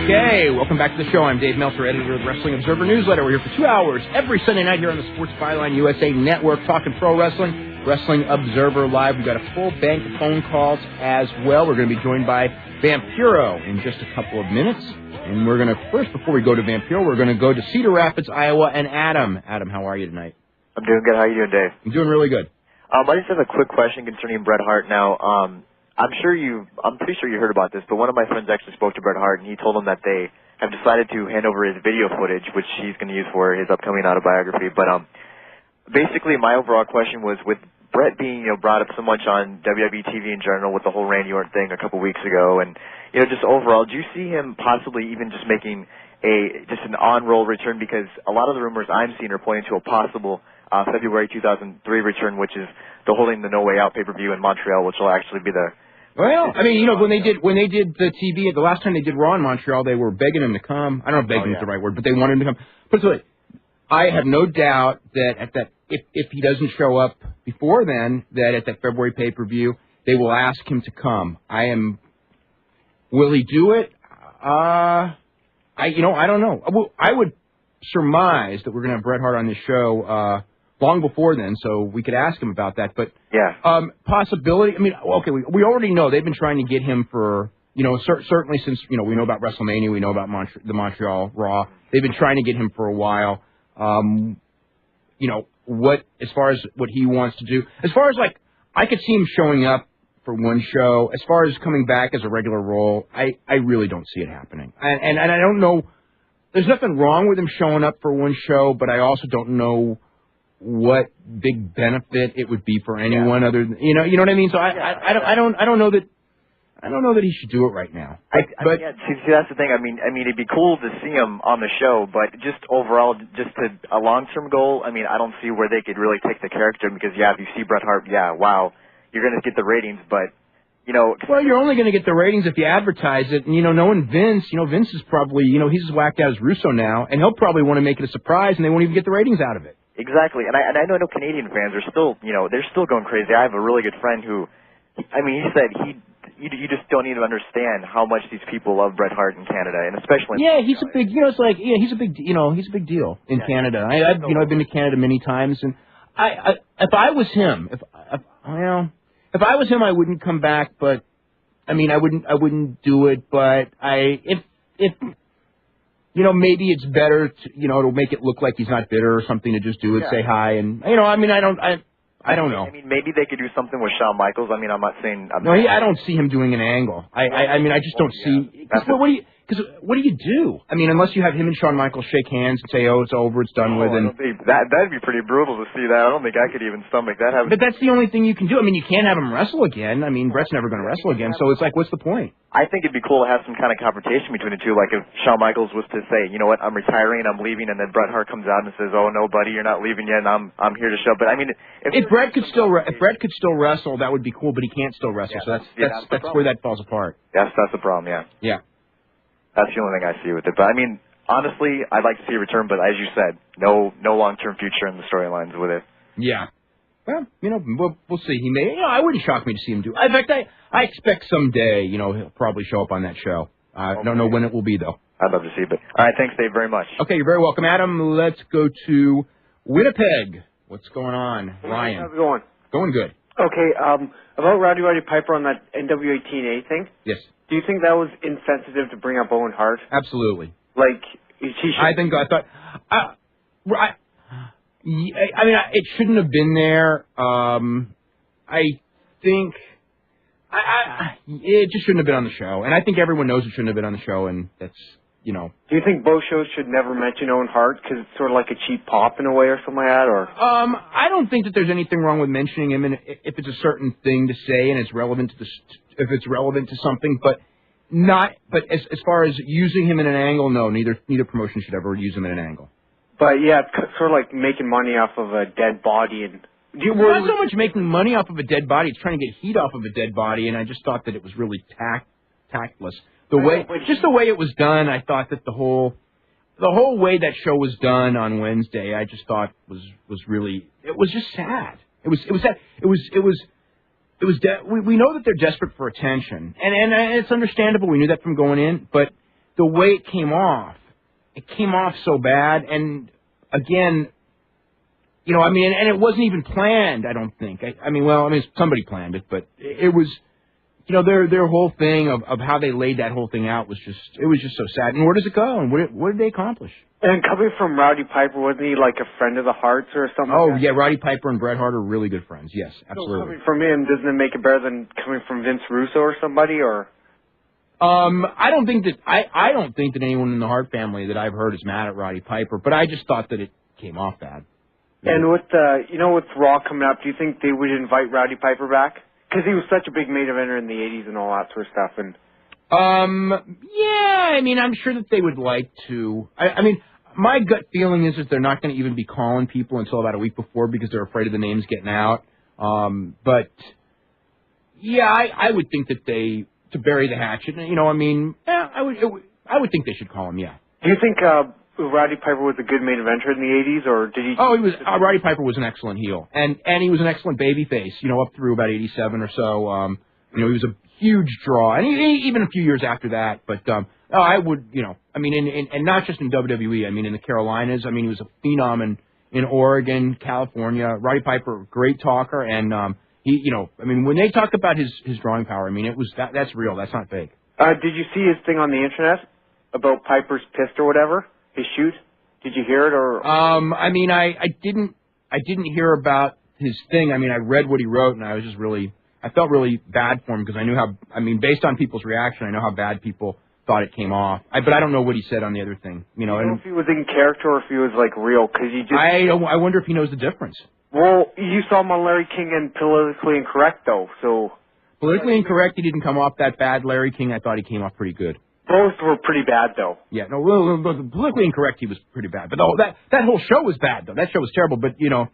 Okay. Hey, welcome back to the show. I'm Dave Meltzer, editor of the Wrestling Observer Newsletter. We're here for 2 hours every Sunday night here on the Sports Byline USA Network, talking pro wrestling, Wrestling Observer Live. We've got a full bank of phone calls as well. We're going to be joined by Vampiro in just a couple of minutes. And we're going to, first, before we go to Vampiro, we're going to go to Cedar Rapids, Iowa, and Adam. Adam, how are you tonight? I'm doing good. How are you doing, Dave? I'm doing really good. I just have a quick question concerning Bret Hart. Now, I'm pretty sure you heard about this, but one of my friends actually spoke to Bret Hart, and he told him that they have decided to hand over his video footage, which he's going to use for his upcoming autobiography. But basically, my overall question was, with Bret being brought up so much on WWE TV in general with the whole Randy Orton thing a couple weeks ago, and just overall, do you see him possibly even just making just an on-roll return? Because a lot of the rumors I'm seeing are pointing to a possible February 2003 return, which is the holding the No Way Out pay-per-view in Montreal, which will actually be the... Well, I mean, when they did the TV, the last time they did Raw in Montreal, they were begging him to come. I don't know if begging is the right word, but they wanted him to come. Put it this way, I have no doubt that if he doesn't show up before then, that at that February pay-per-view, they will ask him to come. Will he do it? I don't know. I would surmise that we're going to have Bret Hart on this show long before then, so we could ask him about that. But possibility. I mean, okay, we already know they've been trying to get him for certainly since we know about WrestleMania, we know about the Montreal Raw. They've been trying to get him for a while. As far as what he wants to do, as far as I could see him showing up for one show. As far as coming back as a regular role, I really don't see it happening. And I don't know. There's nothing wrong with him showing up for one show, but I also don't know what big benefit it would be for anyone other than you know what I mean. So I don't know that he should do it right now. But see, that's the thing. I mean, it'd be cool to see him on the show, but just overall, just a long-term goal. I mean, I don't see where they could really take the character because if you see Bret Hart, wow, you're going to get the ratings, but. Well, you're only going to get the ratings if you advertise it. And, knowing Vince, Vince is probably, he's as whacked out as Russo now, and he'll probably want to make it a surprise, and they won't even get the ratings out of it. Exactly. And I know Canadian fans are still, they're still going crazy. I have a really good friend who, he said you just don't even understand how much these people love Bret Hart in Canada, and especially he's a big, he's a big deal in Canada. I've been to Canada many times, and if I was him, if I was him, I wouldn't come back, but I wouldn't do it, but if maybe it's better to, it'll make it look like he's not bitter or something to just do it, say hi, and I don't know. Maybe they could do something with Shawn Michaels. I'm not saying. I don't see him doing an angle. I just don't see. Because what do you do? Unless you have him and Shawn Michaels shake hands and say, "Oh, it's over, it's done with," and that'd be pretty brutal to see that. I don't think I could even stomach that. But that's the only thing you can do. You can't have him wrestle again. Brett's never going to wrestle again. So it's what's the point? I think it'd be cool to have some kind of confrontation between the two. Like if Shawn Michaels was to say, "You know what? I'm retiring. I'm leaving," and then Bret Hart comes out and says, "Oh no, buddy, you're not leaving yet. And I'm here to show." But if Bret could still wrestle, that would be cool. But he can't still wrestle. So that's where that falls apart. That's the problem. Yeah. Yeah. That's the only thing I see with it. But honestly, I'd like to see a return. But as you said, no long-term future in the storylines with it. Yeah. Well, we'll see. He may. I wouldn't shock me to see him do. In fact, I expect someday, he'll probably show up on that show. I don't know when it will be though. I'd love to see it. But all right, thanks, Dave, very much. Okay, you're very welcome, Adam. Let's go to Winnipeg. What's going on, Ryan? How's it going? Going good. Okay. About Roddy Piper on that NWA TNA thing. Yes. Do you think that was insensitive to bring up Owen Hart? Absolutely. It shouldn't have been there. I think it just shouldn't have been on the show, and I think everyone knows it shouldn't have been on the show, and that's Do you think both shows should never mention Owen Hart because it's sort of like a cheap pop in a way or something like that? Or I don't think that there's anything wrong with mentioning him, and if it's a certain thing to say and it's relevant to if it's relevant to something, but not. But as far as using him in an angle, no, neither promotion should ever use him in an angle. But yeah, it's sort of like making money off of a dead body, and it's not so much making money off of a dead body; it's trying to get heat off of a dead body, and I just thought that it was really tactless. The way it was done, I thought that the whole way that show was done on Wednesday, I just thought was really, it was just sad. It was sad. We know that they're desperate for attention, and it's understandable. We knew that from going in, but the way it came off so bad. And again, you know, I mean, and it wasn't even planned. I don't think. I mean, somebody planned it, but it was. You know, their whole thing of how they laid that whole thing out was just so sad. And where does it go? And what did they accomplish? And coming from Rowdy Piper, wasn't he like a friend of the Hearts or something? Oh, like that? yeah, Roddy Piper and Bret Hart are really good friends. Yes, absolutely. So coming from him, doesn't it make it better than coming from Vince Russo or somebody? Or I don't think that anyone in the Hart family that I've heard is mad at Roddy Piper, but I just thought that it came off bad. And with with Raw coming up, do you think they would invite Rowdy Piper back? Because he was such a big main eventer in the 80s and all that sort of stuff. And yeah, I mean, I'm sure that they would like to. I mean, my gut feeling is that they're not going to even be calling people until about a week before because they're afraid of the names getting out. But yeah, I would think that to bury the hatchet. You know, I mean, yeah, I would think they should call him. Yeah. Do you think Roddy Piper was a good main eventer in the 80s, or did he? Oh, he was. Roddy Piper was an excellent heel, and he was an excellent babyface. You know, up through about 87 or so. You know, he was a huge draw, and even a few years after that. But I would, you know, I mean, and not just in WWE. I mean, in the Carolinas. I mean, he was a phenom in Oregon, California. Roddy Piper, great talker, and he, you know, I mean, when they talk about his drawing power, I mean, it was that's real. That's not fake. Did you see his thing on the internet about Piper's pissed or whatever? His shoot? Did you hear it or? I mean, I didn't hear about his thing. I mean, I read what he wrote, and I was just I felt really bad for him because I knew based on people's reaction, I know how bad people thought it came off. But I don't know what he said on the other thing. You know, I don't know if he was in character or if he was like real, because you just. I wonder if he knows the difference. Well, you saw him on Larry King and Politically Incorrect, though, so. Politically Incorrect, he didn't come off that bad. Larry King, I thought he came off pretty good. Both were pretty bad, though. Yeah, no, Politically Incorrect, he was pretty bad. But that whole show was bad, though. That show was terrible. But yeah,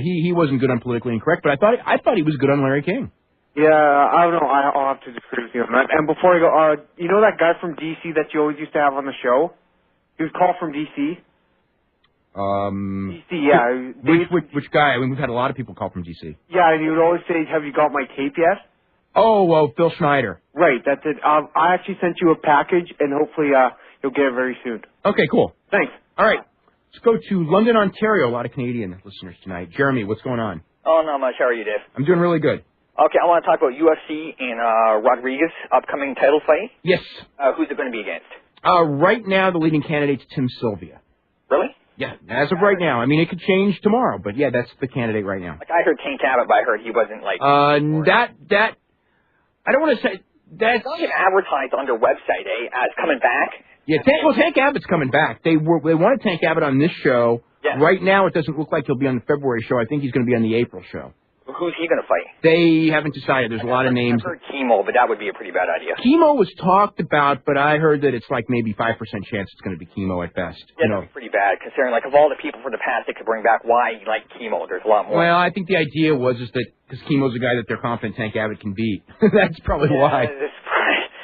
he wasn't good on Politically Incorrect. But I thought he was good on Larry King. Yeah, I don't know. I'll have to disagree with you on that. And before I go, you know that guy from DC that you always used to have on the show? He was called from DC. DC, yeah. Which guy? I mean, we've had a lot of people call from DC. Yeah, and he would always say, "Have you got my tape yet?" Oh, well, Phil Schneider. Right, that's it. I actually sent you a package, and hopefully you'll get it very soon. Okay, cool. Thanks. All right. Let's go to London, Ontario. A lot of Canadian listeners tonight. Jeremy, what's going on? Oh, not much. How are you, Dave? I'm doing really good. Okay, I want to talk about UFC and Rodriguez' upcoming title fight. Yes. Who's it going to be against? Right now, the leading candidate's Tim Sylvia. Really? Yeah, as of right now. I mean, it could change tomorrow, but yeah, that's the candidate right now. Like, I heard Tank Abbott, but I heard he wasn't, like... I don't want to say... That's... It's not even advertised on their website, as coming back. Yeah, Tank Abbott's coming back. They wanted Tank Abbott on this show. Yeah. Right now, it doesn't look like he'll be on the February show. I think he's going to be on the April show. Who's he going to fight? They haven't decided. There's a lot of names. I heard Chemo, but that would be a pretty bad idea. Chemo was talked about, but I heard that it's like maybe 5% chance it's going to be Chemo at best. Yeah, that'd be pretty bad, considering, like, of all the people from the past they could bring back, why you like Chemo? There's a lot more. Well, I think the idea was that because Chemo's a guy that they're confident Tank Abbott can beat. That's probably why.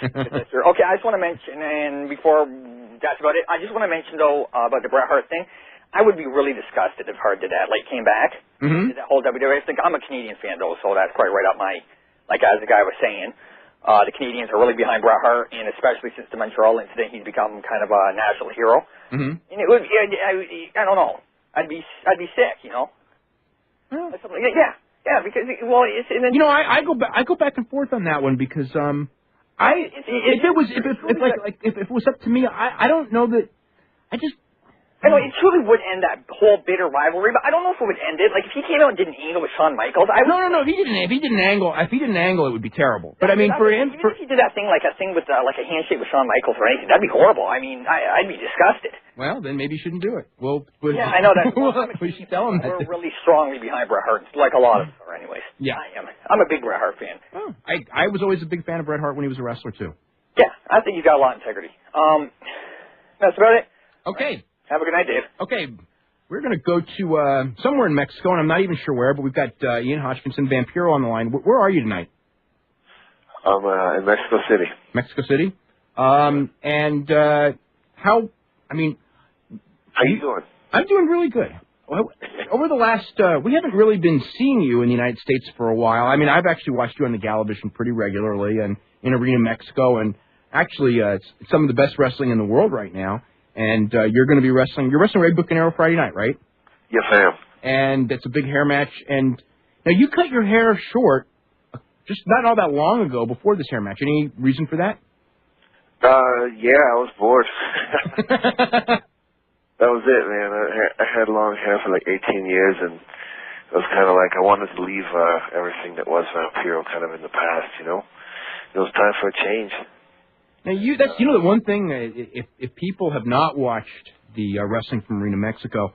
Okay, I just want to mention, and before that's about it, I just want to mention, though, about the Bret Hart thing. I would be really disgusted if Hart did that, like, came back. Mm-hmm. Did that whole WWE thing. I'm a Canadian fan, though, so that's probably right up my, like, as the guy was saying, the Canadians are really behind Bret Hart, and especially since the Montreal incident, he's become kind of a national hero. Mm-hmm. And it would, I don't know, I'd be sick, you know. Well, yeah, because it's. And then, you know, I go back and forth on that one because if it was up to me, I don't know that I just. Anyway, it truly would end that whole bitter rivalry, but I don't know if it would end it. Like, if he came out and did an angle with Shawn Michaels, No, if he didn't angle, it would be terrible. But I mean, even if he did that thing, like a thing with like a handshake with Shawn Michaels or anything, that'd be horrible. I mean, I'd be disgusted. Well, then maybe you shouldn't do it. Yeah, I know that. We should tell him that. We're really strongly behind Bret Hart, like a lot of us are, anyways. Yeah, I am. I'm a big Bret Hart fan. Oh, I was always a big fan of Bret Hart when he was a wrestler too. Yeah, I think he's got a lot of integrity. That's about it. Okay. Have a good night, Dave. Okay, we're going to go to somewhere in Mexico, and I'm not even sure where, but we've got Ian Hodgkinson, Vampiro on the line. Where are you tonight? I'm in Mexico City. Mexico City? And how you doing? I'm doing really good. Over the last, we haven't really been seeing you in the United States for a while. I mean, I've actually watched you on the Galavision pretty regularly and in Arena Mexico, and actually, it's some of the best wrestling in the world right now. And you're going to be wrestling. You're wrestling Ray Bucanero Friday night, right? Yes, I am. And it's a big hair match. And now you cut your hair short just not all that long ago before this hair match. Any reason for that? Yeah, I was bored. That was it, man. I had long hair for like 18 years, and it was kind of like I wanted to leave everything that was Vampiro kind of in the past, you know? It was time for a change. Now, that's the one thing, if people have not watched the wrestling from Arena, Mexico,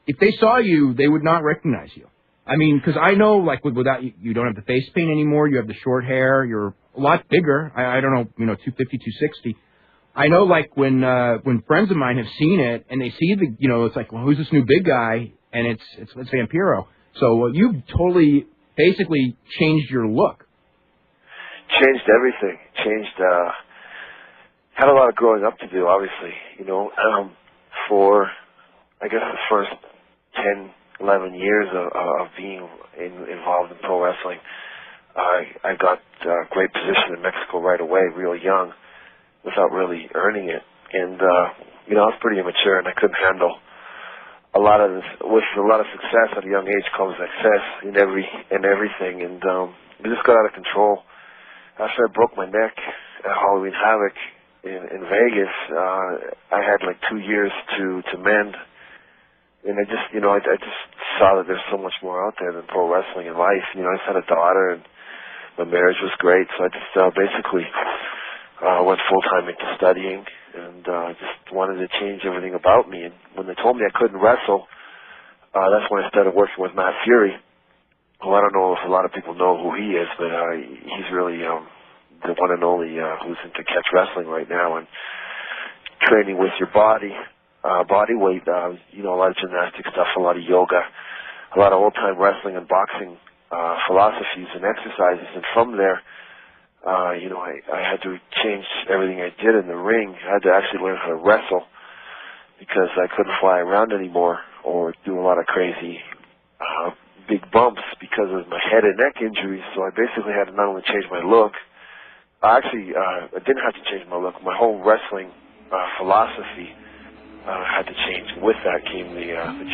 if they saw you, they would not recognize you. I mean, because I know, like, without you don't have the face paint anymore, you have the short hair, you're a lot bigger. I don't know, 250, 260. I know, like, when friends of mine have seen it, and they see it's like, well, who's this new big guy? And it's Vampiro. So you've totally, basically changed your look. Changed everything. Had a lot of growing up to do, obviously, for, I guess, the first 10, 11 years of being involved in pro wrestling. I got a great position in Mexico right away, real young, without really earning it. And, I was pretty immature, and I couldn't handle a lot of this. With a lot of success at a young age comes success in everything, and it just got out of control. After I broke my neck at Halloween Havoc in Vegas, I had like 2 years to mend. And I just, I just saw that there's so much more out there than pro wrestling in life. I just had a daughter, and my marriage was great, so I just basically went full-time into studying, and just wanted to change everything about me. And when they told me I couldn't wrestle, that's when I started working with Matt Fury, who I don't know if a lot of people know who he is, but he's really the one and only who's into catch wrestling right now, and training with your body. Body weight, a lot of gymnastic stuff, a lot of yoga, a lot of old-time wrestling and boxing philosophies and exercises. And from there, I had to change everything I did in the ring. I had to actually learn how to wrestle because I couldn't fly around anymore or do a lot of crazy big bumps because of my head and neck injuries. So I basically had to not only change my look, I didn't have to change my look. My whole wrestling philosophy had to change. With that came the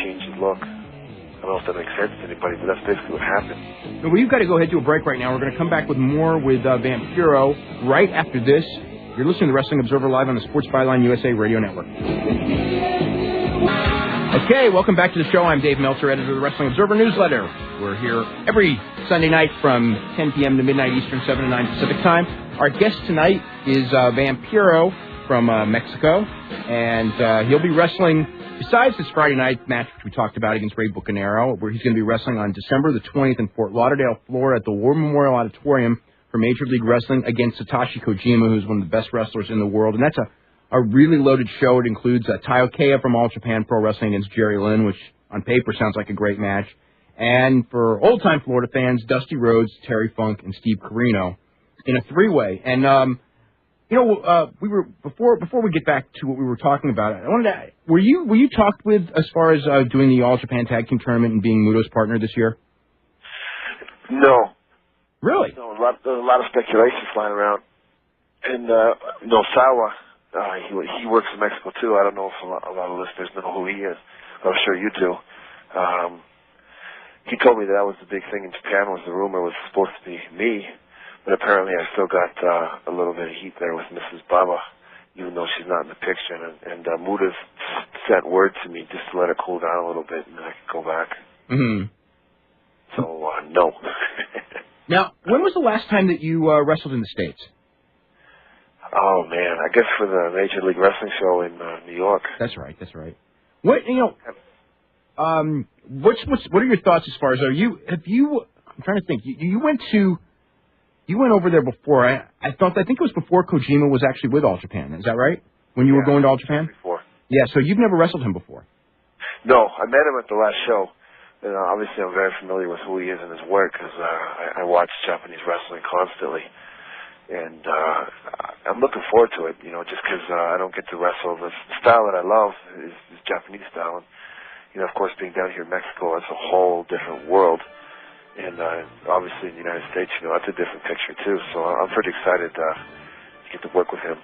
change in look. I don't know if that makes sense to anybody, but that's basically what happened. Well, we've got to go ahead to a break right now. We're going to come back with more with Vampiro right after this. You're listening to the Wrestling Observer Live on the Sports Byline USA Radio Network. Okay, welcome back to the show. I'm Dave Meltzer, editor of the Wrestling Observer Newsletter. We're here every Sunday night from 10 p.m. to midnight Eastern, 7 to 9 Pacific time. Our guest tonight is Vampiro from Mexico, and he'll be wrestling, besides this Friday night match, which we talked about against Ray Bucanero, where he's going to be wrestling on December the 20th in Fort Lauderdale, Florida, at the War Memorial Auditorium for Major League Wrestling against Satoshi Kojima, who's one of the best wrestlers in the world. And that's a really loaded show. It includes Taiyo Kea from All Japan Pro Wrestling against Jerry Lynn, which on paper sounds like a great match. And for old-time Florida fans, Dusty Rhodes, Terry Funk, and Steve Corino in a three-way. And we were before we get back to what we were talking about. I wanted to. Were you talked with as far as doing the All Japan Tag Team Tournament and being Muto's partner this year? No. Really? No, there's a lot of speculation flying around. And Sawa, he works in Mexico too. I don't know if a lot of listeners know who he is. I'm sure you do. He told me that was the big thing in Japan. Was the rumor was supposed to be me. But apparently I still got a little bit of heat there with Mrs. Baba, even though she's not in the picture. And Muda's sent word to me just to let her cool down a little bit, and then I could go back. Mm-hmm. So, no. Now, when was the last time that you wrestled in the States? Oh, man, I guess for the Major League Wrestling show in New York. That's right. What are your thoughts as far as, I'm trying to think, you went over there before. I think it was before Kojima was actually with All Japan. Is that right? When you were going to All Japan? Before. Yeah, so you've never wrestled him before? No, I met him at the last show. And obviously I'm very familiar with who he is and his work because I watch Japanese wrestling constantly. And I'm looking forward to it, just because I don't get to wrestle. The style that I love is Japanese style. And, of course, being down here in Mexico, it's a whole different world. And obviously in the United States, that's a different picture too. So I'm pretty excited get to work with him.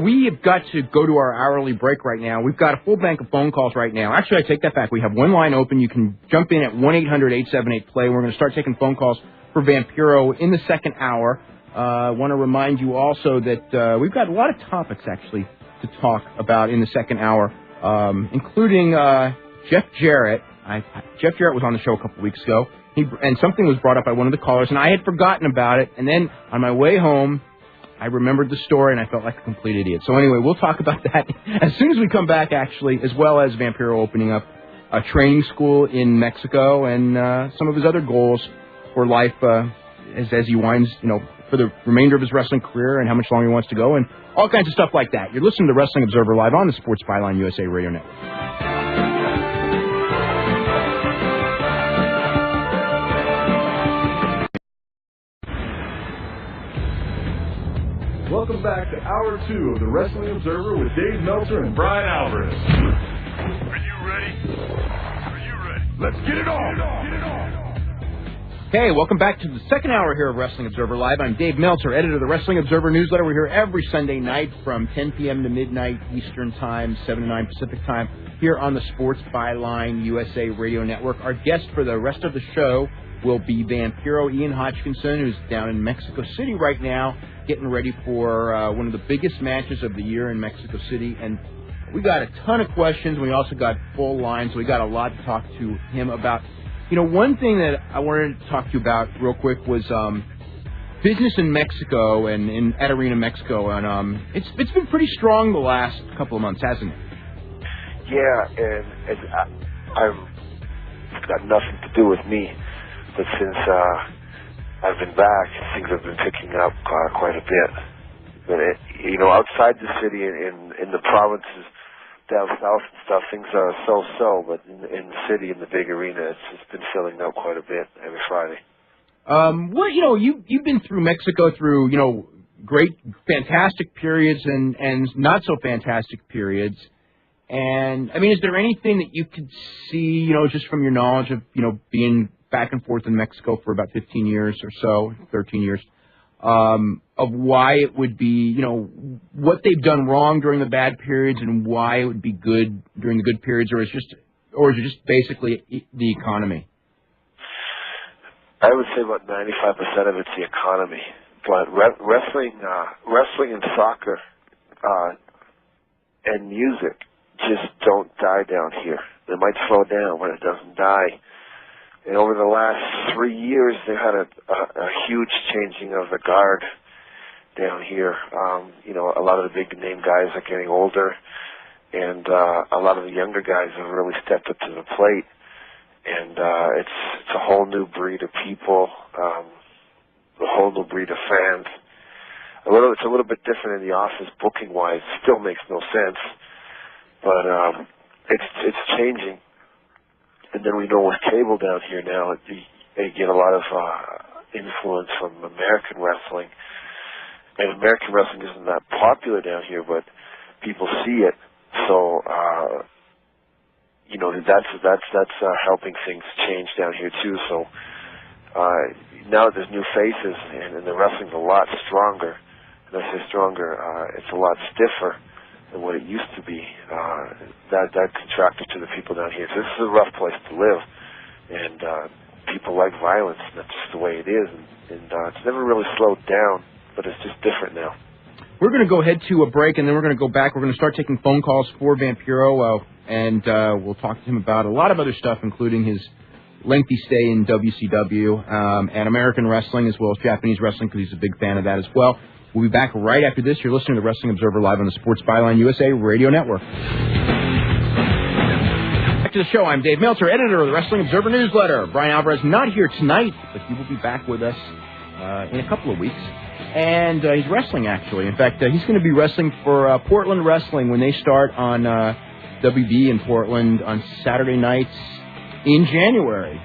We have got to go to our hourly break right now. We've got a full bank of phone calls right now. Actually, I take that back. We have one line open. You can jump in at 1-800-878-PLAY. We're going to start taking phone calls for Vampiro in the second hour. I want to remind you also that we've got a lot of topics, actually, to talk about in the second hour, including Jeff Jarrett. Jeff Jarrett was on the show a couple weeks ago, and something was brought up by one of the callers, and I had forgotten about it. And then on my way home, I remembered the story, and I felt like a complete idiot. So anyway, we'll talk about that as soon as we come back, actually, as well as Vampiro opening up a training school in Mexico and some of his other goals for life as he winds, for the remainder of his wrestling career and how much longer he wants to go and all kinds of stuff like that. You're listening to Wrestling Observer Live on the Sports Byline USA Radio Network. Welcome back to Hour 2 of the Wrestling Observer with Dave Meltzer and Brian Alvarez. Are you ready? Are you ready? Let's get it on! Hey, welcome back to the second hour here of Wrestling Observer Live. I'm Dave Meltzer, editor of the Wrestling Observer newsletter. We're here every Sunday night from 10 p.m. to midnight Eastern Time, 7 to 9 Pacific Time, here on the Sports Byline USA Radio Network. Our guest for the rest of the show will be Vampiro Ian Hodgkinson, who's down in Mexico City right now, getting ready for one of the biggest matches of the year in Mexico City. And we got a ton of questions. We also got full lines. We got a lot to talk to him about. One thing that I wanted to talk to you about real quick was business in Mexico and at Arena Mexico. And it's been pretty strong the last couple of months, hasn't it? Yeah, and it's got nothing to do with me. But since I've been back, things have been picking up quite a bit. But outside the city, in the provinces down south and stuff, things are so. But in the city, in the big arena, it's been filling up quite a bit every Friday. You've been through Mexico through great, fantastic periods and not so fantastic periods. And I mean, is there anything that you could see, just from your knowledge of being back and forth in Mexico for about 15 years or so, 13 years, of why it would be, what they've done wrong during the bad periods and why it would be good during the good periods, or is it just basically the economy? I would say about 95% of it's the economy, but wrestling and soccer and music just don't die down here. They might slow down, but it doesn't die. And over the last 3 years, they've had a huge changing of the guard down here. A lot of the big name guys are getting older, and a lot of the younger guys have really stepped up to the plate. And it's a whole new breed of people, a whole new breed of fans. It's a little bit different in the office booking wise. Still makes no sense, but it's changing. And then we know with cable down here now, they get a lot of influence from American wrestling. And American wrestling isn't that popular down here, but people see it. So, that's helping things change down here too. So now that there's new faces and the wrestling's a lot stronger, and I say stronger, it's a lot stiffer than what it used to be. That contracted to the people down here. So this is a rough place to live, and people like violence, and that's just the way it is. And it's never really slowed down, but it's just different now. We're going to go ahead to a break, and then we're going to go back. We're going to start taking phone calls for Vampiro, and we'll talk to him about a lot of other stuff, including his lengthy stay in WCW and American wrestling, as well as Japanese wrestling, because he's a big fan of that as well. We'll be back right after this. You're listening to Wrestling Observer Live on the Sports Byline USA Radio Network. Back to the show. I'm Dave Meltzer, editor of the Wrestling Observer newsletter. Brian Alvarez not here tonight, but he will be back with us in a couple of weeks. And he's wrestling, actually. In fact, he's going to be wrestling for Portland Wrestling when they start on WB in Portland on Saturday nights in January,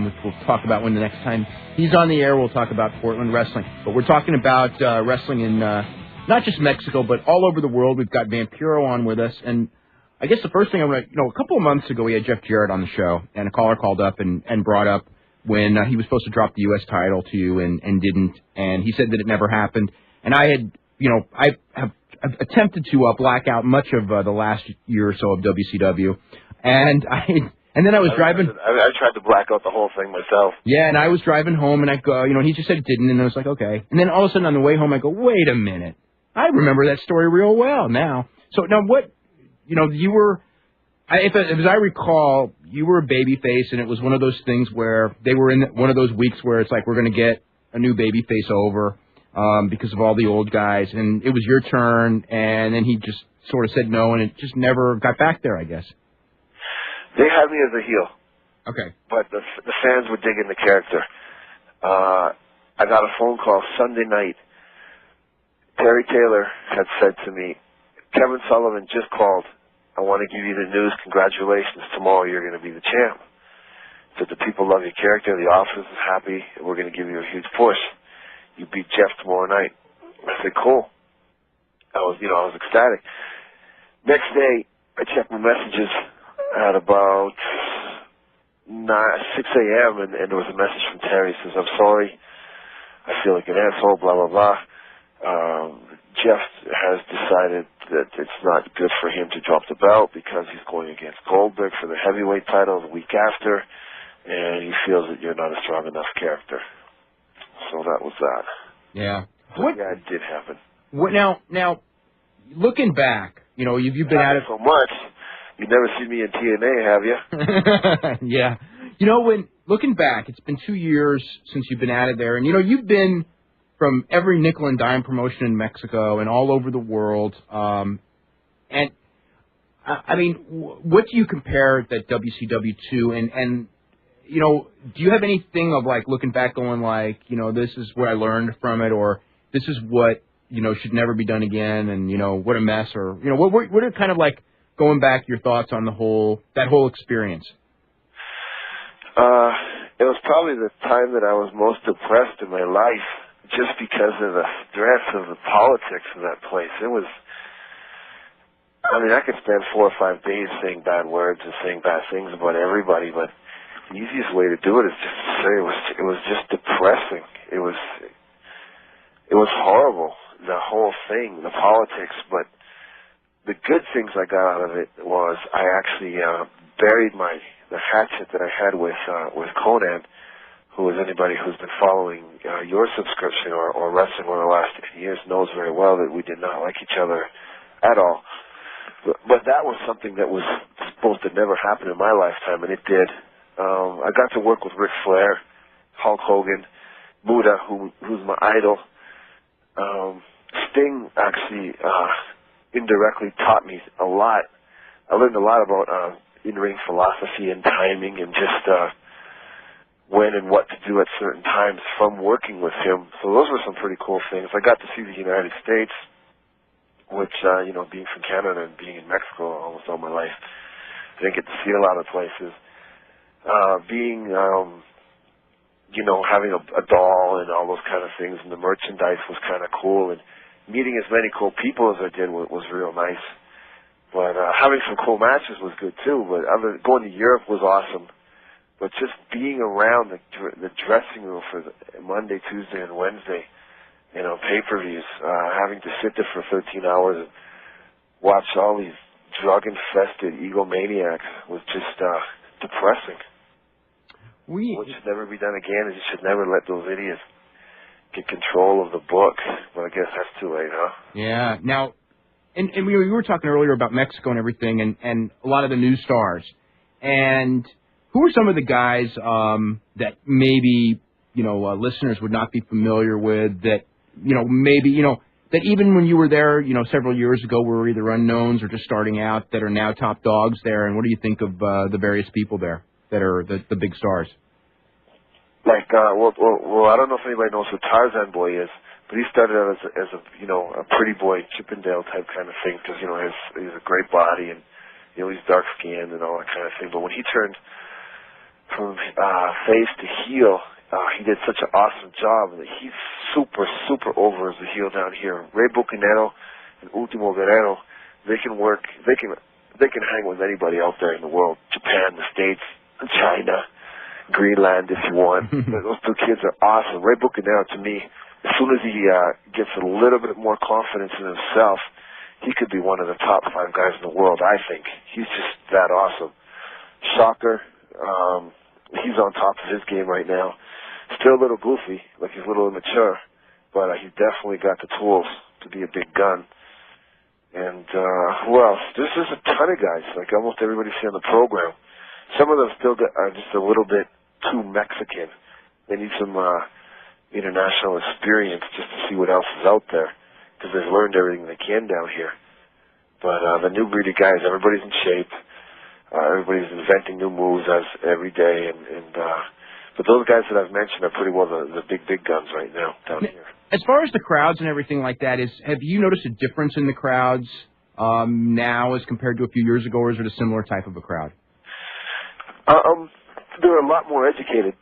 which we'll talk about when the next time he's on the air. We'll talk about Portland wrestling. But we're talking about wrestling in not just Mexico, but all over the world. We've got Vampiro on with us. And I guess the first thing I want to, a couple of months ago, we had Jeff Jarrett on the show, and a caller called up and brought up when he was supposed to drop the U.S. title to you and didn't. And he said that it never happened. And I had I have attempted to black out much of the last year or so of WCW, and then I was driving. I tried to black out the whole thing myself. Yeah, and I was driving home, and I go, he just said it didn't, and I was like, okay. And then all of a sudden on the way home, I go, wait a minute, I remember that story real well now. So now what, you were, as I recall, you were a babyface, and it was one of those things where they were in one of those weeks where it's like we're going to get a new babyface over because of all the old guys, and it was your turn, and then he just sort of said no, and it just never got back there, I guess. They had me as a heel. Okay. But the fans were digging the character. I got a phone call Sunday night. Terry Taylor had said to me, Kevin Sullivan just called. I want to give you the news. Congratulations. Tomorrow you're going to be the champ. Said the people love your character. The office is happy. And we're going to give you a huge push. You beat Jeff tomorrow night. I said, cool. I was ecstatic. Next day, I checked my messages at about 6 a.m. and there was a message from Terry. He says, I'm sorry. I feel like an asshole, blah, blah, blah. Jeff has decided that it's not good for him to drop the belt because he's going against Goldberg for the heavyweight title the week after, and he feels that you're not a strong enough character. So that was that. Yeah. Yeah, it did happen. What now, looking back, you've been at it so much. You've never seen me in TNA, have you? Yeah. When looking back, it's been 2 years since you've been at it there, and you've been from every nickel and dime promotion in Mexico and all over the world. And I mean, what do you compare that WCW to? And do you have anything of like looking back, going like, this is what I learned from it, or this is what should never be done again, and what a mess, or what are kind of like going back your thoughts on that whole experience? It was probably the time that I was most depressed in my life, just because of the stress of the politics of that place. It was, I could spend 4 or 5 days saying bad words and saying bad things about everybody, but the easiest way to do it is just to say it was just depressing. It was horrible, the whole thing, the politics, but the good things I got out of it was I actually buried the hatchet that I had with Conan, who is anybody who's been following your subscription or wrestling over the last 10 years knows very well that we did not like each other at all. But that was something that was supposed to never happen in my lifetime, and it did. I got to work with Ric Flair, Hulk Hogan, Buddha, who's my idol. Sting actually indirectly taught me a lot. I learned a lot about in-ring philosophy and timing and just when and what to do at certain times from working with him. So those were some pretty cool things. I got to see the United States, which, being from Canada and being in Mexico almost all my life, I didn't get to see a lot of places. Having a doll and all those kind of things, and the merchandise was kind of cool, and meeting as many cool people as I did was real nice. But having some cool matches was good too. But going to Europe was awesome. But just being around the dressing room for Monday, Tuesday, and Wednesday, pay-per-views, having to sit there for 13 hours and watch all these drug-infested egomaniacs was just depressing. What should never be done again is you should never let those idiots get control of the book. But I guess that's too late, huh? Yeah. Now, and we were talking earlier about Mexico and everything, and a lot of the new stars. And who are some of the guys that maybe listeners would not be familiar with, that that even when you were there several years ago were either unknowns or just starting out, that are now top dogs there? And what do you think of the various people there that are the big stars? Like, I don't know if anybody knows who Tarzan Boy is, but he started out as a pretty boy Chippendale type kind of thing, because he's a great body and he's dark skinned and all that kind of thing. But when he turned from face to heel, he did such an awesome job that he's super over as a heel down here. Rey Bucanero and Ultimo Guerrero, they can hang with anybody out there in the world, Japan, the States, China, Greenland, if you want. Those two kids are awesome. Ray Bucanero, to me, as soon as he gets a little bit more confidence in himself, he could be one of the top 5 guys in the world, I think. He's just that awesome. Shocker, he's on top of his game right now. Still a little goofy, like he's a little immature, but he's definitely got the tools to be a big gun. And who else? There's just a ton of guys, like almost everybody see on the program. Some of them still are just a little bit too Mexican. They need some international experience just to see what else is out there, because they've learned everything they can down here. But the new breed of guys, everybody's in shape. Everybody's inventing new moves every day. But those guys that I've mentioned are pretty well the big guns right now down here. As far as the crowds and everything like that, have you noticed a difference in the crowds now as compared to a few years ago, or is it a similar type of a crowd? They're a lot more educated,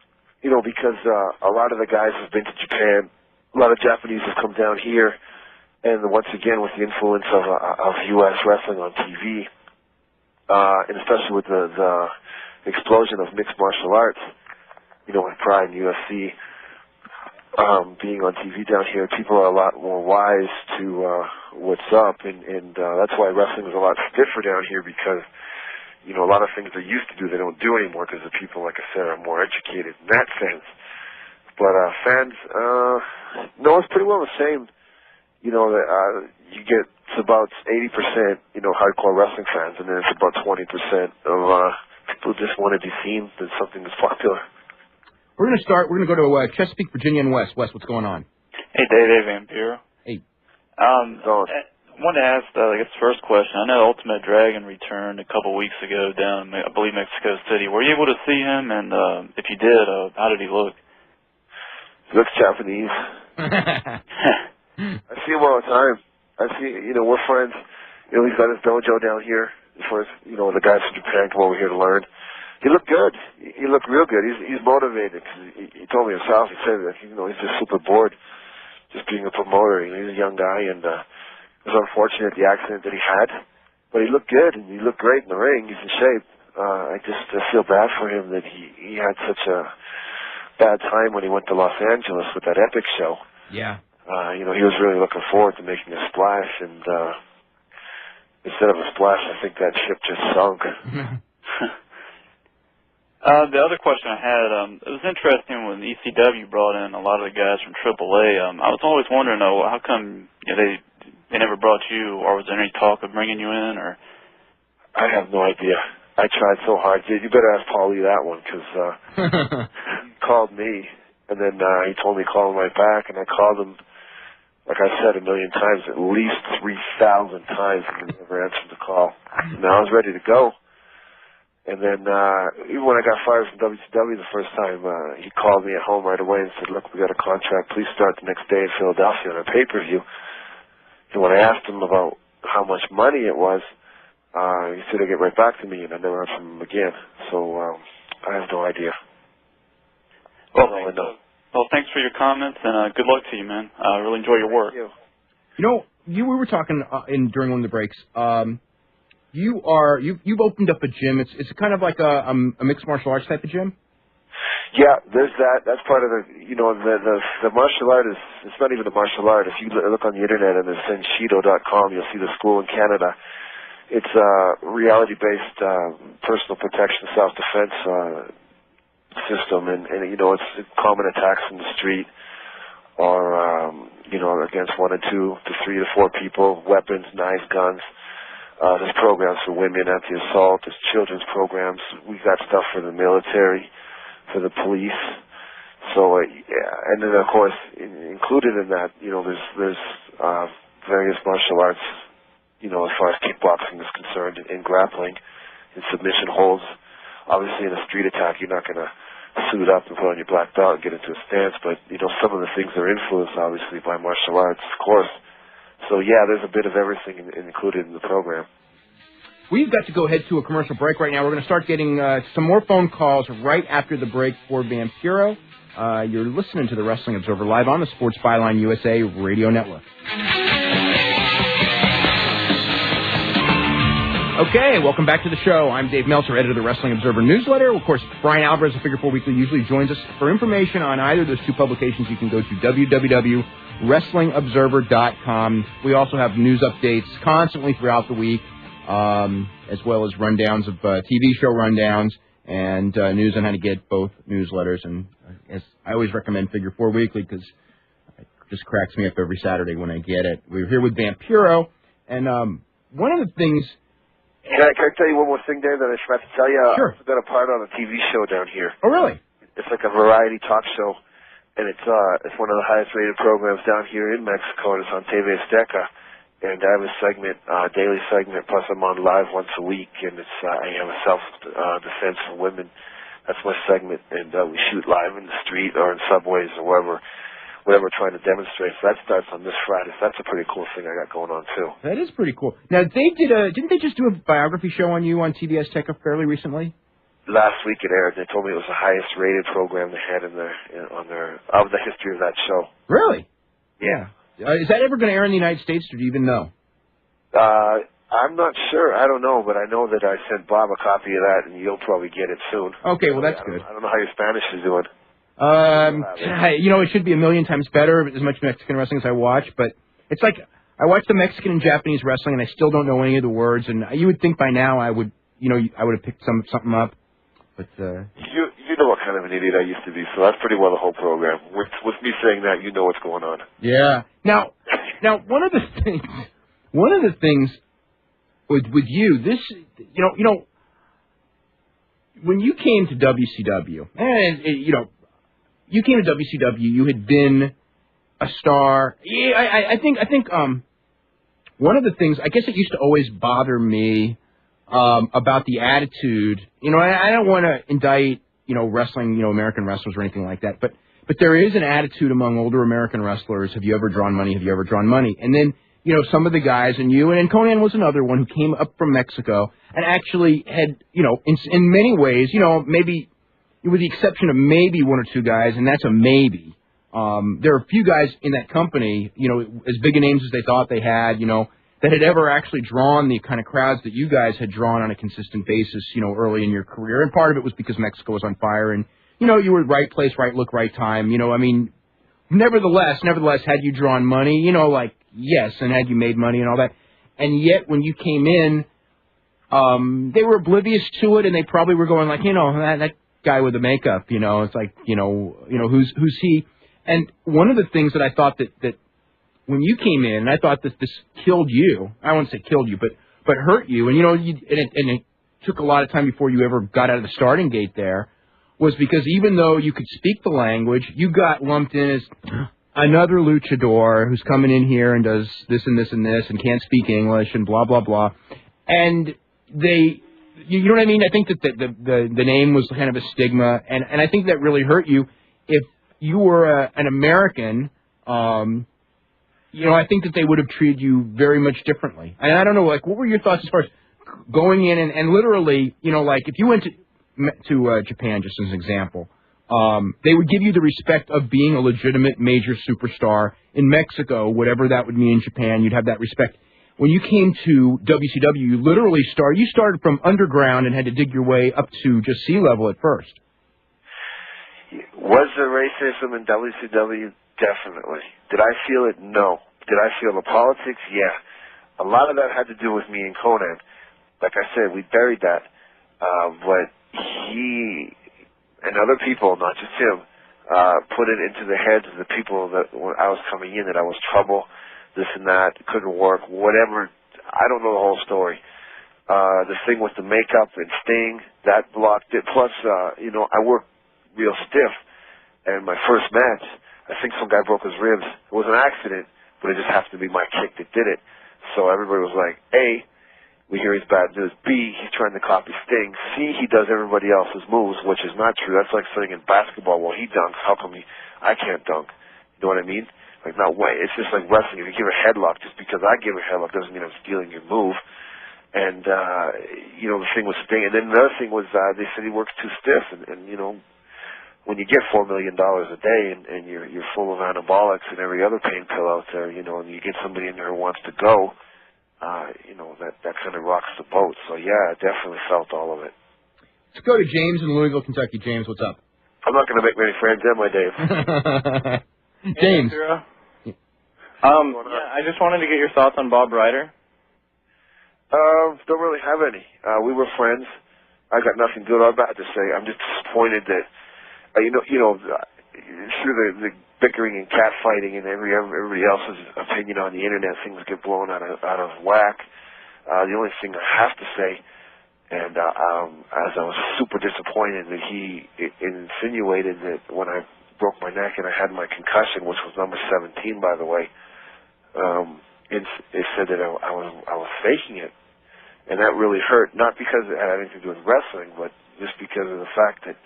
because a lot of the guys have been to Japan. A lot of Japanese have come down here, and once again, with the influence of U.S. wrestling on TV, and especially with the explosion of mixed martial arts, with Pride and UFC being on TV down here, people are a lot more wise to what's up, and that's why wrestling is a lot stiffer down here, because a lot of things they used to do, they don't do anymore, because the people, like I said, are more educated in that sense. But fans, no, it's pretty well the same. You get it's about 80%, hardcore wrestling fans, and then it's about 20% of people who just want to be seen that something is popular. We're going to go to Chesapeake, Virginia, and Wes. Wes, what's going on? Hey, Dave, Vampiro. Hey. I wanted to ask, I guess, the first question. I know Ultimate Dragon returned a couple weeks ago down, I believe, Mexico City. Were you able to see him? And if you did, how did he look? He looks Japanese. I see him all the time. I see, we're friends. He's got his dojo down here. First, the guys from Japan come over here to learn. He looked good. He looked real good. He's motivated. He told me himself. He said that he's just super bored, just being a promoter. He's a young guy, and it was unfortunate the accident that he had, but he looked good and he looked great in the ring. He's in shape. I just feel bad for him that he had such a bad time when he went to Los Angeles with that Epic show. Yeah. He was really looking forward to making a splash, and instead of a splash, I think that ship just sunk. The other question I had, it was interesting when ECW brought in a lot of the guys from AAA. I was always wondering, though, how come they never brought you, or was there any talk of bringing you in, or? I have no idea. I tried so hard. You better ask Paulie that one, because he called me, and then he told me to call him right back, and I called him, like I said, 1 million times, at least 3,000 times, and he never answered the call. And I was ready to go. And then even when I got fired from WCW the first time, he called me at home right away and said, look, we got a contract. Please start the next day in Philadelphia on a pay-per-view. And when I asked him about how much money it was, he said he'd get right back to me, and I never heard from him again. So I have no idea. Well, thanks for your comments, and good luck to you, man. I really enjoy your work. Thank you. We were talking during one of the breaks. You've opened up a gym. It's kind of like a mixed martial arts type of gym. Yeah, there's that. That's part of the martial art is, it's not even a martial art. If you look on the internet and there's Senshido.com, you'll see the school in Canada. It's a reality-based personal protection, self-defense system, and it's common attacks in the street, or against 1 or 2 to 3 to 4 people, weapons, knives, guns. There's programs for women, anti-assault. There's children's programs. We've got stuff for the military, for the police. So, and then of course, included in that, there's various martial arts, as far as kickboxing is concerned, and grappling, and submission holds. Obviously, in a street attack, you're not going to suit up and put on your black belt and get into a stance, but, some of the things are influenced, obviously, by martial arts, of course. So, yeah, there's a bit of everything included in the program. We've got to go ahead to a commercial break right now. We're going to start getting some more phone calls right after the break for Vampiro. You're listening to the Wrestling Observer live on the Sports Byline USA Radio Network. Okay, welcome back to the show. I'm Dave Meltzer, editor of the Wrestling Observer newsletter. Of course, Brian Alvarez of Figure 4 Weekly usually joins us. For information on either of those two publications, you can go to www.wrestlingobserver.com. We also have news updates constantly throughout the week, as well as rundowns of TV show rundowns and news on how to get both newsletters. And as I always recommend Figure 4 Weekly because it just cracks me up every Saturday when I get it. We're here with Vampiro, and one of the things... Can I tell you one more thing, Dave, that I forgot to tell you? Sure. I've got a part on a TV show down here. Oh, really? It's like a variety talk show, and it's one of the highest-rated programs down here in Mexico, and it's on TV Azteca. And I have a segment, daily segment, plus I'm on live once a week, and it's I have a self-defense for women. That's my segment, and we shoot live in the street or in subways or whatever we're trying to demonstrate. So that starts on this Friday. So that's a pretty cool thing I got going on, too. That is pretty cool. Now, didn't they just do a biography show on you on TV Azteca fairly recently? Last week it aired. They told me it was the highest-rated program they had of the history of that show. Really? Yeah. Is that ever going to air in the United States, or do you even know? I'm not sure. I don't know, but I know that I sent Bob a copy of that, and you'll probably get it soon. Okay, well, that's good. I don't know how your Spanish is doing. It should be a million times better, as much Mexican wrestling as I watch, but it's like I watch the Mexican and Japanese wrestling, and I still don't know any of the words, and you would think by now I would have picked something up, but... You know what kind of an idiot I used to be, so that's pretty well the whole program. With me saying that, you know what's going on. Yeah. Now, one of the things with you, this, when you came to WCW, you came to WCW, you had been a star. Yeah, I think one of the things, I guess it used to always bother me about the attitude. I don't want to indict, wrestling, American wrestlers or anything like that, but there is an attitude among older American wrestlers. Have you ever drawn money? Have you ever drawn money? And then, some of the guys, and you, and Conan was another one who came up from Mexico and actually had, in many ways, maybe, with the exception of maybe one or two guys, and that's a maybe. There are a few guys in that company, as big a names as they thought they had, that had ever actually drawn the kind of crowds that you guys had drawn on a consistent basis, early in your career. And part of it was because Mexico was on fire, and, you were right place, right look, right time. Nevertheless, had you drawn money, yes, and had you made money and all that. And yet, when you came in, they were oblivious to it, and they probably were going like, that guy with the makeup, it's like, who's he? And one of the things that I thought that when you came in, and I thought that this killed you, I won't say killed you, but hurt you, and it took a lot of time before you ever got out of the starting gate there, was because even though you could speak the language, you got lumped in as another luchador who's coming in here and does this and this and this and can't speak English and blah, blah, blah. And you know what I mean? I think that the name was kind of a stigma, and I think that really hurt you. If you were an American, I think that they would have treated you very much differently. And I don't know, what were your thoughts as far as going in and literally, if you went to Japan, just as an example, they would give you the respect of being a legitimate major superstar. In Mexico, whatever that would mean in Japan, you'd have that respect. When you came to WCW, you literally started from underground and had to dig your way up to just sea level at first. Was there racism in WCW? Definitely. Did I feel it? No. Did I feel the politics? Yeah. A lot of that had to do with me and Conan. Like I said, we buried that. But he and other people, not just him, put it into the heads of the people that when I was coming in that I was trouble, this and that, couldn't work, whatever. I don't know the whole story. The thing with the makeup and Sting, that blocked it. Plus, I worked real stiff. And my first match, I think some guy broke his ribs. It was an accident, but it just happened to be my kick that did it. So everybody was like, A, we hear he's bad news. B, he's trying to copy Sting. C, he does everybody else's moves, which is not true. That's like saying in basketball, well, he dunks. How come I can't dunk? You know what I mean? Like, no way. It's just like wrestling. If you give a headlock, just because I give a headlock doesn't mean I'm stealing your move. And, the thing with Sting. And then another thing was they said he works too stiff. And when you get $4 million a day and you're full of anabolics and every other pain pill out there, and you get somebody in there who wants to go, that kind of rocks the boat. So yeah, I definitely felt all of it. Let's go to James in Louisville, Kentucky. James, what's up? I'm not going to make many friends, am I, Dave? James. Yeah, I just wanted to get your thoughts on Bob Ryder. Don't really have any. We were friends. I got nothing good or bad to say. I'm just disappointed that, through the bickering and catfighting and everybody else's opinion on the internet, things get blown out of whack. The only thing I have to say, and as I was super disappointed that he insinuated that when I broke my neck and I had my concussion, which was number 17, by the way, it said that I was faking it. And that really hurt, not because it had anything to do with wrestling, but just because of the fact that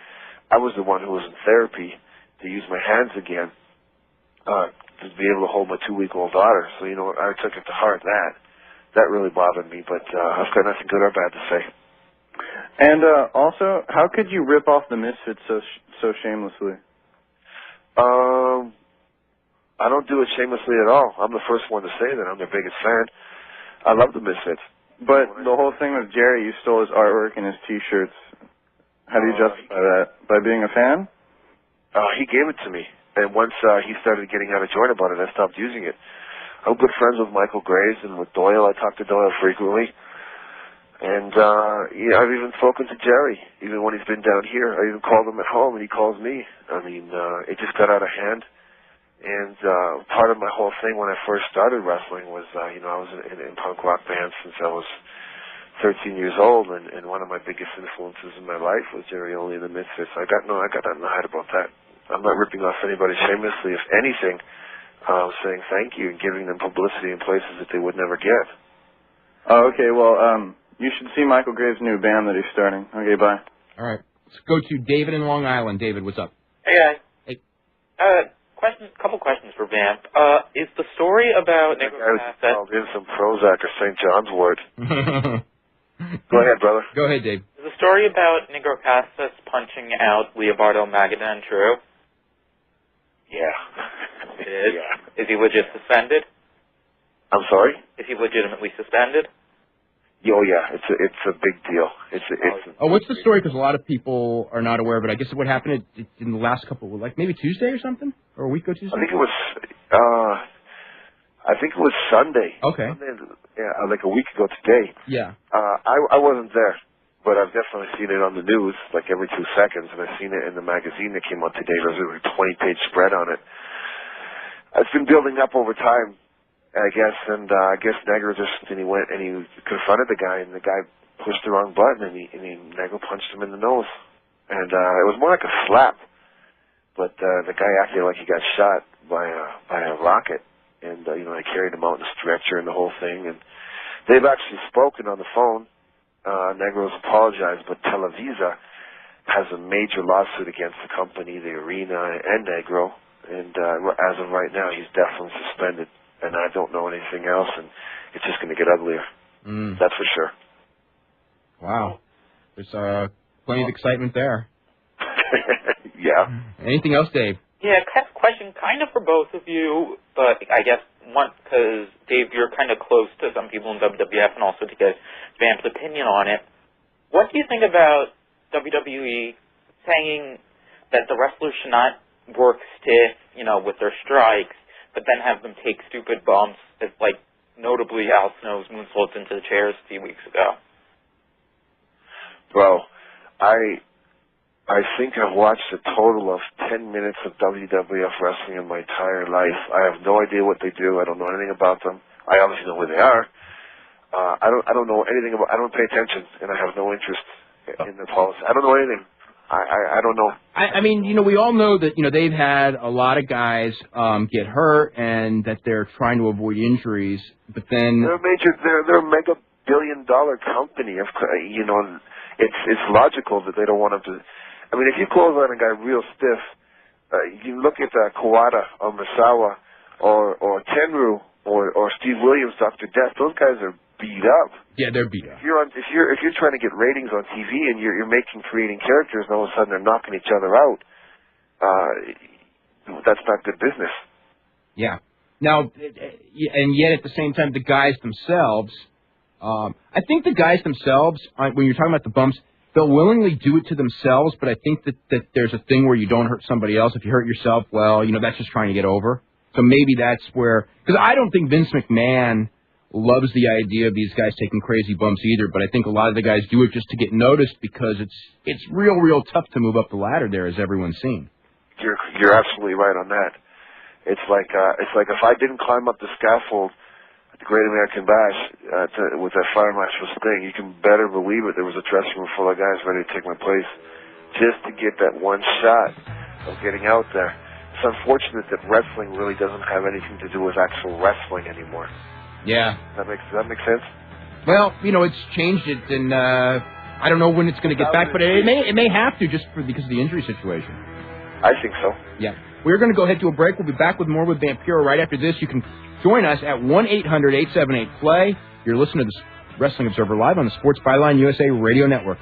I was the one who was in therapy to use my hands again, to be able to hold my 2-week-old daughter. So, I took it to heart that really bothered me, but I've got nothing good or bad to say. And also, how could you rip off the Misfits so shamelessly? I don't do it shamelessly at all. I'm the first one to say that. I'm their biggest fan. I love the Misfits. But the whole thing with Jerry, you stole his artwork and his T-shirts. How do you justify that? By being a fan? He gave it to me. And once he started getting out of joint about it, I stopped using it. I'm good friends with Michael Graves and with Doyle. I talk to Doyle frequently. And I've even spoken to Jerry, even when he's been down here. I even called him at home, and he calls me. I mean, it just got out of hand. And part of my whole thing when I first started wrestling was, I was in punk rock bands since I was 13 years old, and one of my biggest influences in my life was Jerry Only and the Misfits. I got nothing to hide about that. I'm not ripping off anybody shamelessly. If anything, saying thank you and giving them publicity in places that they would never get. Oh, okay. Well, you should see Michael Graves' new band that he's starting. Okay, bye. All right. Let's go to David in Long Island. David, what's up? Hey, guys. Hey. Couple questions for Vamp. Is the story about Negro Cassette... Called in some Prozac or St. John's wort. Go ahead, brother. Go ahead, Dave. Is the story about Negro Cassettes punching out Leobardo Magadan true? Yeah. It is? Yeah. Is he legit suspended? I'm sorry? Is he legitimately suspended? Oh, yeah. It's a big deal. What's the story? Because a lot of people are not aware of it. I guess what happened in the last couple, like maybe Tuesday or something? Or a week ago Tuesday? I think it was Sunday. Okay. Sunday, yeah, like a week ago today. Yeah. I wasn't there, but I've definitely seen it on the news, like every 2 seconds, and I've seen it in the magazine that came out today. There's a 20-page spread on it. It's been building up over time, I guess, and I guess Negro he went and he confronted the guy, and the guy pushed the wrong button, and Negro punched him in the nose, and it was more like a slap, but the guy acted like he got shot by a rocket, and they carried him out in a stretcher and the whole thing, and they've actually spoken on the phone. Negro's apologized, but Televisa has a major lawsuit against the company, the arena, and Negro, and as of right now, he's definitely suspended. And I don't know anything else, and it's just going to get uglier. That's for sure. Wow. There's plenty of excitement there. Yeah. Anything else, Dave? Yeah, question kind of for both of you, but I guess one, because, Dave, you're kind of close to some people in WWF and also to get Vamp's opinion on it. What do you think about WWE saying that the wrestlers should not work stiff, with their strikes, but then have them take stupid bumps, as, like, notably Al Snow's moonsaults into the chairs a few weeks ago? Bro, I think I've watched a total of 10 minutes of WWF wrestling in my entire life. I have no idea what they do. I don't know anything about them. I obviously know where they are. I don't know anything about. I don't pay attention, and I have no interest in their policy. I don't know anything. I don't know. I mean, we all know that, they've had a lot of guys get hurt and that they're trying to avoid injuries, but then... They're a mega billion-dollar company. It's logical that they don't want them to... I mean, if you close on a guy real stiff, you look at Kawada or Misawa or Tenryu or Steve Williams, Dr. Death, those guys are beat up. Yeah, they're beat up. If you're trying to get ratings on TV and you're creating characters, and all of a sudden they're knocking each other out, that's not good business. Yeah. Now, and yet at the same time, the guys themselves, I think the guys themselves, when you're talking about the bumps, they'll willingly do it to themselves, but I think that there's a thing where you don't hurt somebody else. If you hurt yourself, well, that's just trying to get over. So maybe that's where, because I don't think Vince McMahon loves the idea of these guys taking crazy bumps either, but I think a lot of the guys do it just to get noticed because it's real tough to move up the ladder there, as everyone's seen. You're absolutely right on that. It's like if I didn't climb up the scaffold at the Great American Bash with that fire match with Sting, you can better believe it. There was a dressing room full of guys ready to take my place just to get that one shot of getting out there. It's unfortunate that wrestling really doesn't have anything to do with actual wrestling anymore. Yeah. Does that make sense? Well, it's changed it, and I don't know when it's going to get back, but it may have to just because of the injury situation. I think so. Yeah. We're going to go ahead to a break. We'll be back with more with Vampiro right after this. You can join us at 1-800-878-PLAY. You're listening to the Wrestling Observer Live on the Sports Byline USA Radio Network.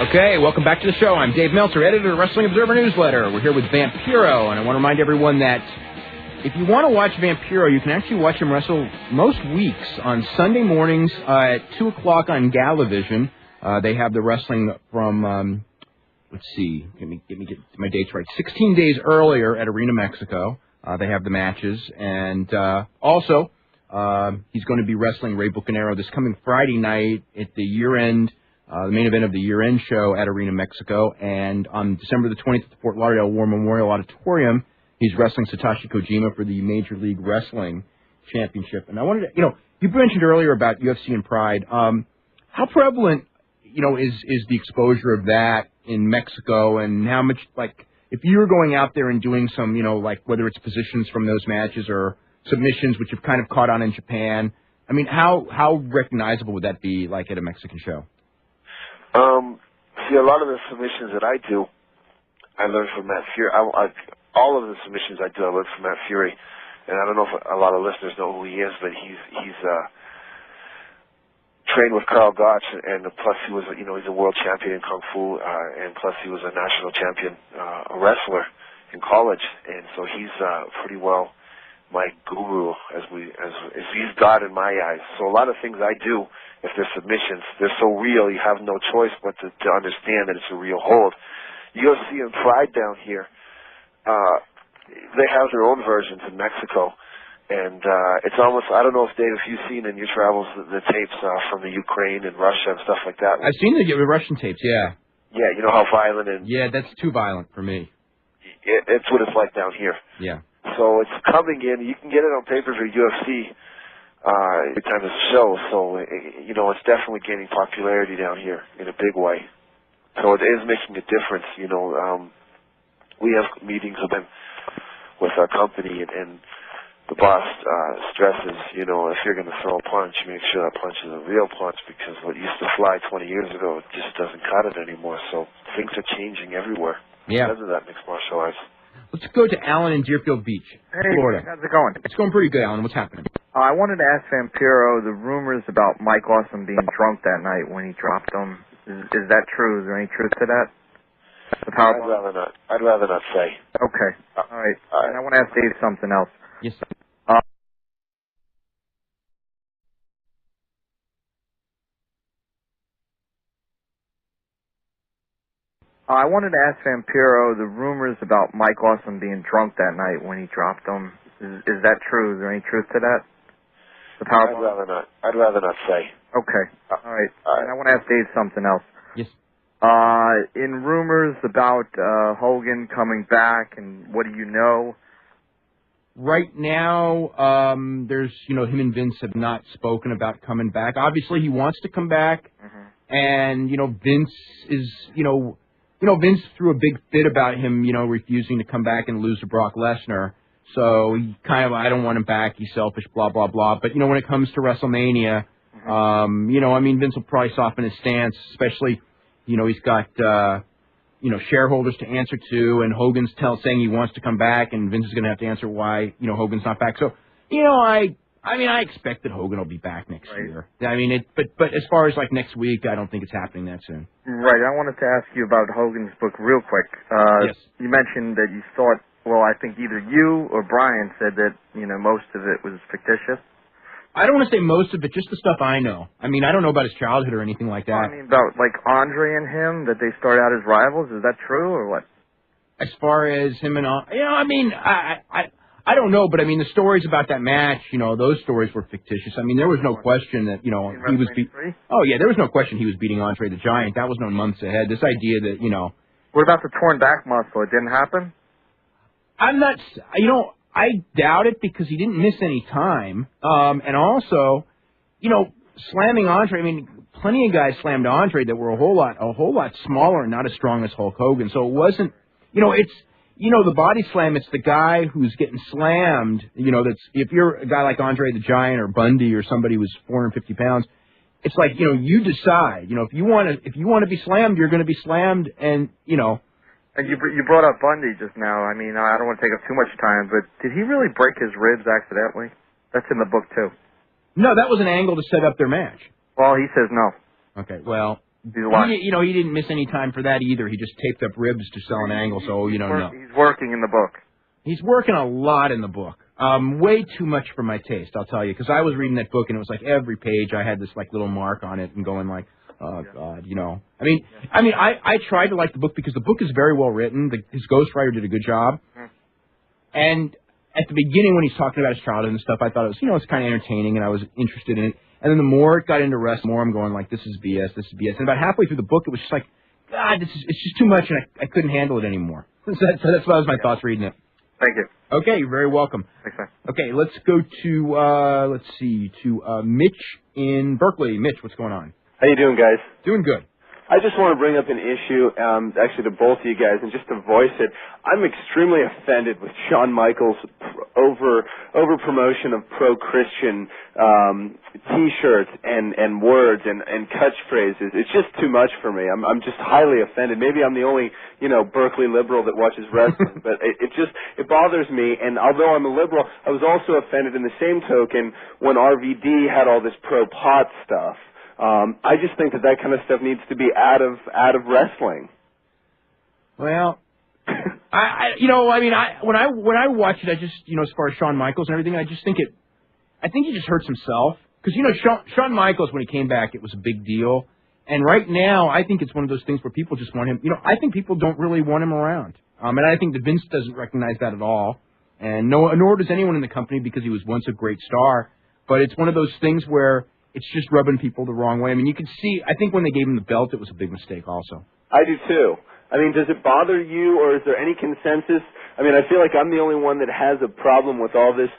Okay, welcome back to the show. I'm Dave Meltzer, editor of the Wrestling Observer Newsletter. We're here with Vampiro, and I want to remind everyone that if you want to watch Vampiro, you can actually watch him wrestle most weeks on Sunday mornings at 2 o'clock on Galavision. They have the wrestling from... let's see, let me get my dates right. 16 days earlier at Arena Mexico, they have the matches. And also, he's going to be wrestling Rey Bucanero this coming Friday night at the year-end, the main event of the year-end show at Arena Mexico. And on December the 20th at the Fort Lauderdale War Memorial Auditorium, he's wrestling Satoshi Kojima for the Major League Wrestling Championship. And I wanted to, you mentioned earlier about UFC and Pride. How prevalent, is the exposure of that in Mexico, and how much, if you were going out there and doing some, whether it's positions from those matches or submissions, which you've kind of caught on in Japan, I mean, how recognizable would that be, at a Mexican show? See, a lot of the submissions that I do, I learned from Matt Fury. All of the submissions I do, I learned from Matt Fury, and I don't know if a lot of listeners know who he is, but he's trained with Carl Gotch, and plus he was, he's a world champion in Kung Fu, and plus he was a national champion wrestler in college, and so he's pretty well my guru, as he's God in my eyes. So a lot of things I do, if they're submissions, they're so real, you have no choice but to understand that it's a real hold. UFC and Pride down here, they have their own versions in Mexico. And it's almost, I don't know if, Dave, if you've seen in your travels the tapes from the Ukraine and Russia and stuff like that. I've seen the Russian tapes, yeah. Yeah, you know how violent and... Yeah, that's too violent for me. It's what it's like down here. Yeah. So it's coming in. You can get it on pay-per-view UFC every time there's a show. So, it's definitely gaining popularity down here in a big way. So it is making a difference. We have meetings with our company, and the boss stresses, if you're going to throw a punch, make sure that punch is a real punch, because what used to fly 20 years ago just doesn't cut it anymore. So things are changing everywhere because of that mixed martial arts. Let's go to Alan in Deerfield Beach, Florida. How's it going? It's going pretty good, Alan. What's happening? I wanted to ask Vampiro the rumors about Mike Awesome being drunk that night when he dropped him. Is that true? Is there any truth to that? I'd rather not say. Okay. All right. And I want to ask Dave something else. Yes, sir. I wanted to ask Vampiro the rumors about Mike Awesome being drunk that night when he dropped him. Is that true? Is there any truth to that? I'd rather not say. Okay. All right. And I want to ask Dave something else. Yes. In rumors about Hogan coming back, and what do you know? Right now, there's, him and Vince have not spoken about coming back. Obviously, he wants to come back, and, Vince is, Vince threw a big fit about him, refusing to come back and lose to Brock Lesnar. So he kind of, I don't want him back. He's selfish, blah, blah, blah. But, when it comes to WrestleMania, Vince will probably soften his stance, especially, he's got, shareholders to answer to, and Hogan's saying he wants to come back, and Vince is going to have to answer why, Hogan's not back. So, I expect that Hogan will be back next year. But as far as next week, I don't think it's happening that soon. Right. I wanted to ask you about Hogan's book real quick. Yes. You mentioned that you thought well, I think either you or Brian said that, most of it was fictitious. I don't want to say most of it, just the stuff I know. I mean, I don't know about his childhood or anything like that. Well, I mean, about, like, Andre and him, that they started out as rivals. Is that true, or what? As far as him and... I mean, I don't know, but, I mean, the stories about that match, those stories were fictitious. I mean, there was no question that, he was... Oh, yeah, there was no question he was beating Andre the Giant. That was known months ahead. This idea that, What about the torn back muscle? It didn't happen? I'm not... I doubt it because he didn't miss any time. And also, slamming Andre, I mean, plenty of guys slammed Andre that were a whole lot smaller and not as strong as Hulk Hogan. So it wasn't, it's, the body slam, it's the guy who's getting slammed, that's, if you're a guy like Andre the Giant or Bundy or somebody who's 450 pounds, it's like, you decide, if you want to be slammed, you're going to be slammed and, And you brought up Bundy just now. I mean, I don't want to take up too much time, but did he really break his ribs accidentally? That's in the book, too. No, that was an angle to set up their match. Well, he says no. Okay, well, he didn't miss any time for that either. He just taped up ribs to sell an angle, so, no. He's working in the book. He's working a lot in the book. Way too much for my taste, I'll tell you, because I was reading that book, and it was like every page I had this, like, little mark on it and going like, oh, God, I tried to like the book because the book is very well written. His ghostwriter did a good job. And at the beginning when he's talking about his childhood and stuff, I thought it was, it's kind of entertaining and I was interested in it. And then the more it got into wrestling, the more I'm going like, this is BS. And about halfway through the book, it was just like, God, it's just too much and I couldn't handle it anymore. So that's what was my thoughts reading it. Thank you. Okay, you're very welcome. Thanks, man. Okay, let's go to, Mitch in Berkeley. Mitch, what's going on? How you doing, guys? Doing good. I just want to bring up an issue, actually to both of you guys, and just to voice it. I'm extremely offended with Shawn Michaels' over promotion of pro-Christian T-shirts and words and catchphrases. It's just too much for me. I'm just highly offended. Maybe I'm the only Berkeley liberal that watches wrestling, but it bothers me. And although I'm a liberal, I was also offended in the same token when RVD had all this pro-pot stuff. I just think that kind of stuff needs to be out of wrestling. Well, when I watch it, I just, as far as Shawn Michaels and everything, I think he just hurts himself. Because, Shawn Michaels, when he came back, it was a big deal. And right now, I think it's one of those things where people just want him, I think people don't really want him around. And I think that Vince doesn't recognize that at all. And nor does anyone in the company because he was once a great star. But it's one of those things where it's just rubbing people the wrong way. I mean, you can see, I think when they gave him the belt, it was a big mistake also. I do too. I mean, does it bother you, or is there any consensus? I mean, I feel like I'm the only one that has a problem with all this,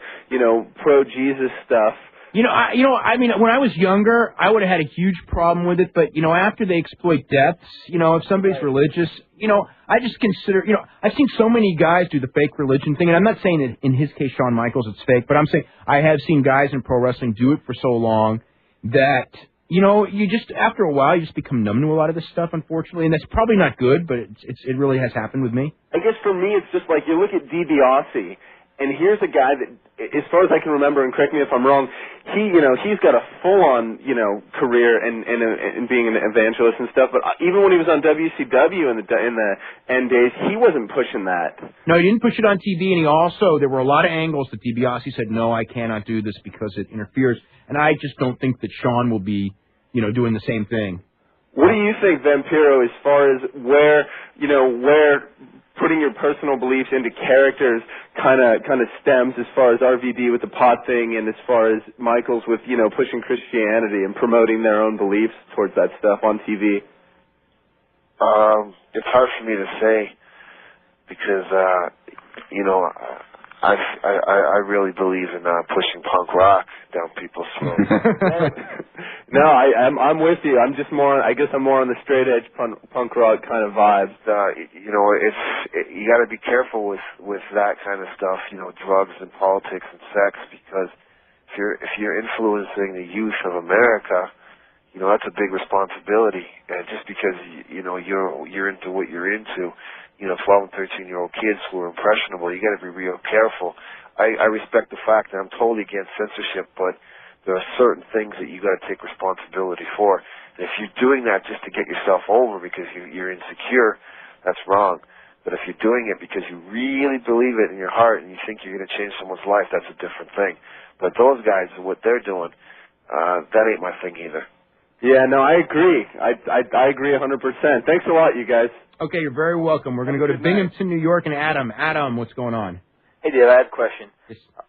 pro-Jesus stuff. When I was younger, I would have had a huge problem with it, but, after they exploit deaths, if somebody's religious, I just consider, I've seen so many guys do the fake religion thing, and I'm not saying that in his case, Shawn Michaels, it's fake, but I'm saying I have seen guys in pro wrestling do it for so long that, you just, after a while, you just become numb to a lot of this stuff, unfortunately, and that's probably not good, but it really has happened with me. I guess for me, it's just like you look at DiBiase, and here's a guy that, as far as I can remember, and correct me if I'm wrong, he's got a full-on, career in being an evangelist and stuff. But even when he was on WCW in the end days, he wasn't pushing that. No, he didn't push it on TV, and there were a lot of angles that DiBiase said, no, I cannot do this because it interferes. And I just don't think that Shawn will be, doing the same thing. What do you think, Vampiro, as far as where putting your personal beliefs into characters kind of stems, as far as RVD with the pot thing, and as far as Michaels with pushing Christianity and promoting their own beliefs towards that stuff on TV? It's hard for me to say because I really believe in pushing punk rock down people's throats. No, I'm with you. I'm just more. I guess I'm more on the straight edge punk rock kind of vibes. You got to be careful with that kind of stuff. Drugs and politics and sex, because if you're influencing the youth of America, that's a big responsibility. And just because you're into what you're into, 12 and 13-year-old kids who are impressionable, you got to be real careful. I respect the fact that I'm totally against censorship, but there are certain things that you got to take responsibility for. And if you're doing that just to get yourself over because you're insecure, that's wrong. But if you're doing it because you really believe it in your heart and you think you're going to change someone's life, that's a different thing. But those guys, what they're doing, that ain't my thing either. Yeah, no, I agree. I agree 100%. Thanks a lot, you guys. Okay, you're very welcome. We're going to go to Binghamton, New York, and Adam. Adam, what's going on? Hey, Dave, I have a question.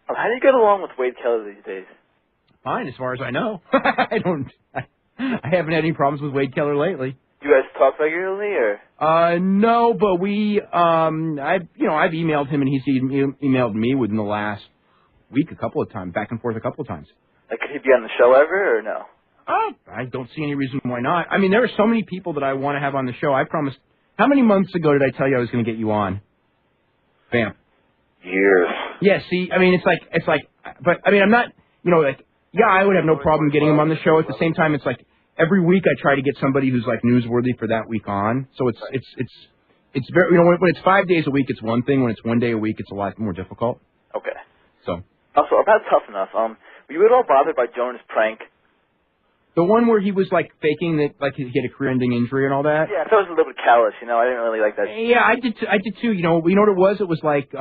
How do you get along with Wade Keller these days? Fine, as far as I know. I haven't had any problems with Wade Keller lately. Do you guys talk regularly, or? No, but I've emailed him and he's emailed me within the last week a couple of times, back and forth a couple of times. Like, could he be on the show ever, or no? I don't see any reason why not. I mean, there are so many people that I want to have on the show. I promised. How many months ago did I tell you I was going to get you on? Bam. Years. Yeah, see, I mean, it's like, but I mean, I'm not, yeah, I would have no problem getting him on the show. At the same time, it's like every week I try to get somebody who's like newsworthy for that week on. So it's very, when it's 5 days a week, it's one thing. When it's 1 day a week, it's a lot more difficult. Okay. So. Also, about Tough Enough, were you at all bothered by Jonah's prank? The one where he was like faking that, like he had a career-ending injury and all that. Yeah, I thought it was a little bit callous. I didn't really like that. Yeah, I did too. You know what it was? It was like,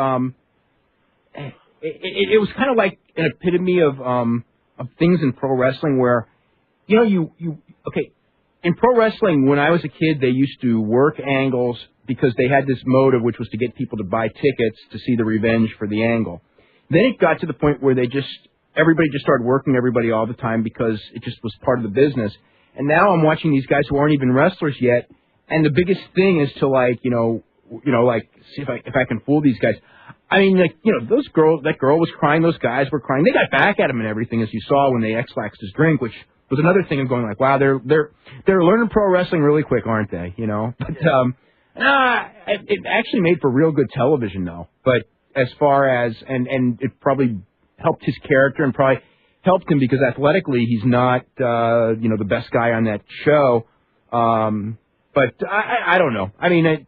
it was kind of like an epitome of things in pro wrestling where, okay, in pro wrestling when I was a kid, they used to work angles because they had this motive, which was to get people to buy tickets to see the revenge for the angle. Then it got to the point where everybody just started working everybody all the time because it just was part of the business. And now I'm watching these guys who aren't even wrestlers yet, and the biggest thing is to see if I can fool these guys. I mean, that girl was crying, those guys were crying. They got back at him and everything, as you saw when they X-laxed his drink, which was another thing of going like, wow, they're learning pro wrestling really quick, aren't they? But it actually made for real good television though. But as far as and it probably helped his character and probably helped him because athletically he's not the best guy on that show. But I don't know. I mean, I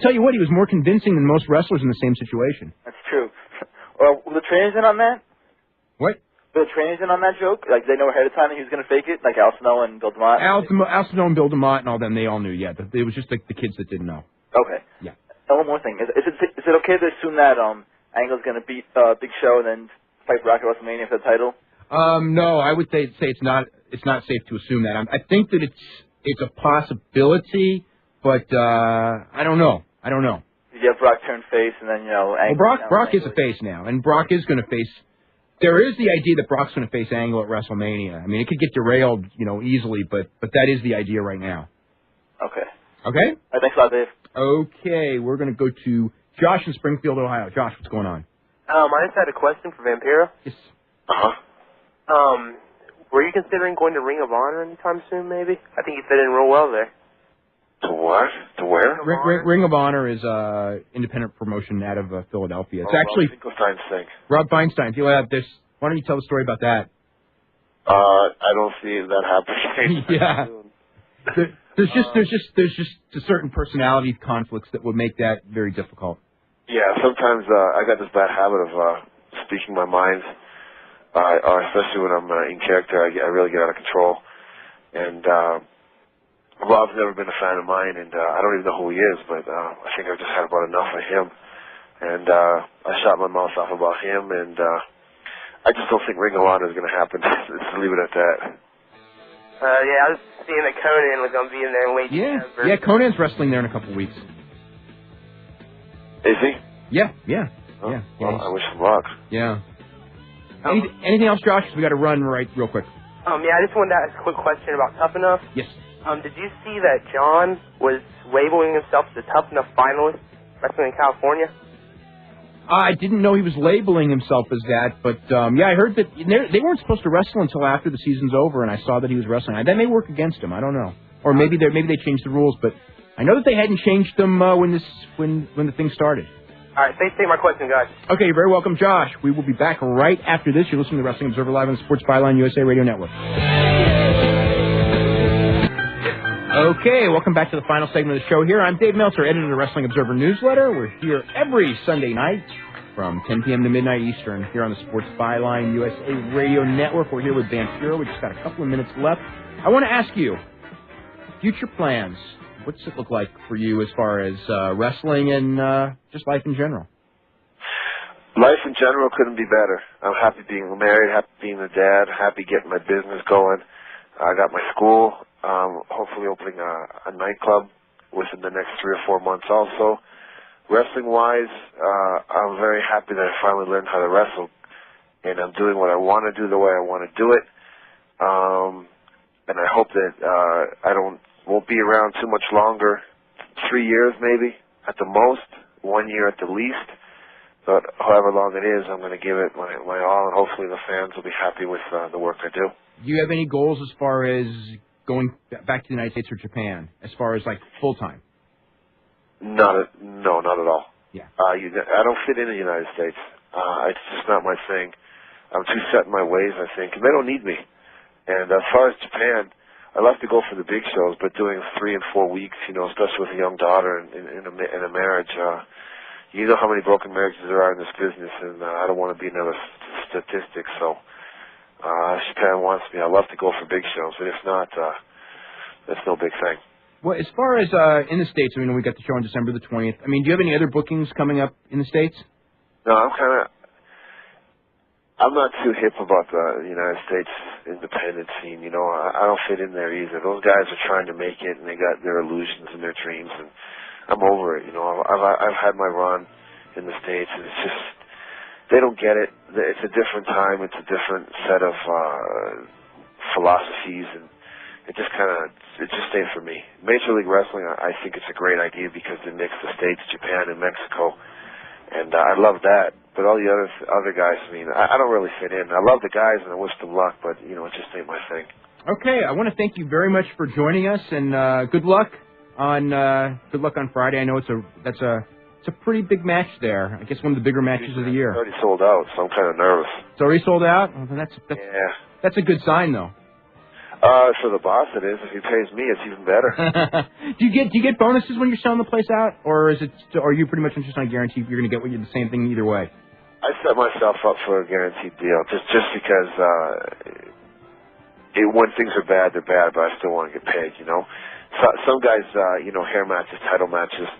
tell you what, he was more convincing than most wrestlers in the same situation. That's true. Were the trainers in on that? What? Were the trainers in on that joke? Like, they know ahead of time that he was going to fake it? Like Al Snow and Bill DeMott? Al Snow and Bill DeMott and all them, they all knew, yeah. It was just like the kids that didn't know. Okay. Yeah. And one more thing. Is it okay to assume that Angle's going to beat Big Show and then fight Brock at WrestleMania for the title? No, I would say it's not safe to assume that. I think that it's a possibility, but I don't know. You have Brock turn face and then, Angle. Brock is a face now, and Brock is going to face. There is the idea that Brock's going to face Angle at WrestleMania. I mean, it could get derailed, easily, but that is the idea right now. Okay. Okay? All right, thanks a lot, Dave. Okay, we're going to go to Josh in Springfield, Ohio. Josh, what's going on? I just had a question for Vampiro. Yes. Were you considering going to Ring of Honor anytime soon, maybe? I think you fit in real well there. To what? To where? Ring of Honor is independent promotion out of Philadelphia. It's actually Finkelstein's thing. Rob Feinstein. Why don't you tell the story about that? I don't see that happening. Yeah. There's just a certain personality conflicts that would make that very difficult. Yeah, sometimes I got this bad habit of speaking my mind, especially when I'm in character. I really get out of control. And Rob's never been a fan of mine, and I don't even know who he is, but I think I've just had about enough of him. And I shot my mouth off about him, and I just don't think Ring of Honor is going to happen. Just leave it at that. Yeah, I was seeing that Conan was going to be in there late December. Yeah, Conan's wrestling there in a couple of weeks. Is he? Yeah. Oh, yeah. Well, I wish him luck. Yeah. Anything else, Josh? We got to run real quick. Yeah, I just wanted to ask a quick question about Tough Enough. Yes. Did you see that John was labeling himself as a Tough Enough finalist wrestling in California? I didn't know he was labeling himself as that, but I heard that they weren't supposed to wrestle until after the season's over, and I saw that he was wrestling. That may work against him. I don't know, or maybe they changed the rules, but I know that they hadn't changed them when the thing started. All right, thanks for taking my question, guys. Okay, you're very welcome, Josh. We will be back right after this. You're listening to Wrestling Observer Live on the Sports Byline USA Radio Network. Okay, welcome back to the final segment of the show here. I'm Dave Meltzer, editor of the Wrestling Observer newsletter. We're here every Sunday night from 10 p.m. to midnight Eastern here on the Sports Byline USA Radio Network. We're here with Vampiro. We just got a couple of minutes left. I want to ask you, future plans what's it look like for you as far as wrestling and just life in general? Life in general couldn't be better. I'm happy being married, happy being a dad, happy getting my business going. I got my school, hopefully opening a nightclub within the next 3 or 4 months also. Wrestling-wise, I'm very happy that I finally learned how to wrestle, and I'm doing what I want to do the way I want to do it. And I hope that I won't be around too much longer, 3 years maybe at the most, 1 year at the least. But however long it is, I'm going to give it my all, and hopefully the fans will be happy with the work I do. Do you have any goals as far as going back to the United States or Japan, as far as like full time? No, not at all. Yeah. I don't fit in the United States. It's just not my thing. I'm too set in my ways, I think, and they don't need me. And as far as Japan, I love to go for the big shows, but doing 3 and 4 weeks, especially with a young daughter in a marriage. You know how many broken marriages there are in this business, and I don't want to be another statistic. So if Japan wants me, I love to go for big shows, but if not, that's no big thing. Well, as far as in the States, we got the show on December the 20th. Do you have any other bookings coming up in the States? No, I'm not too hip about the United States independent scene. I don't fit in there either. Those guys are trying to make it, and they got their illusions and their dreams, and I'm over it. I've had my run in the States, and it's just they don't get it. It's a different time. It's a different set of philosophies, and it just ain't for me. Major League Wrestling, I think it's a great idea because they mix the States, Japan, and Mexico, and I love that. But all the other guys, I don't really fit in. I love the guys, and I wish them luck, but it just ain't my thing. Okay, I want to thank you very much for joining us, and good luck on Friday. I know it's a pretty big match there. I guess one of the bigger matches of the year. It's already sold out, so I'm kind of nervous. It's already sold out? Well, then yeah. That's a good sign, though. For the boss, it is. If he pays me, it's even better. Do you get bonuses when you're selling the place out, or are you pretty much just on a guarantee you're going to get the same thing either way? I set myself up for a guaranteed deal, just because when things are bad, they're bad, but I still want to get paid. So, some guys, hair matches, title matches,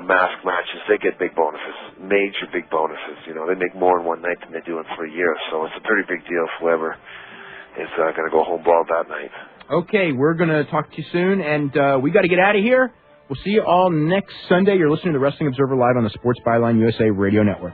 mask matches, they get big bonuses, major big bonuses. They make more in one night than they do in 3 years, so it's a pretty big deal for whoever is going to go home bald that night. Okay, we're going to talk to you soon, and we got to get out of here. We'll see you all next Sunday. You're listening to the Wrestling Observer Live on the Sports Byline USA Radio Network.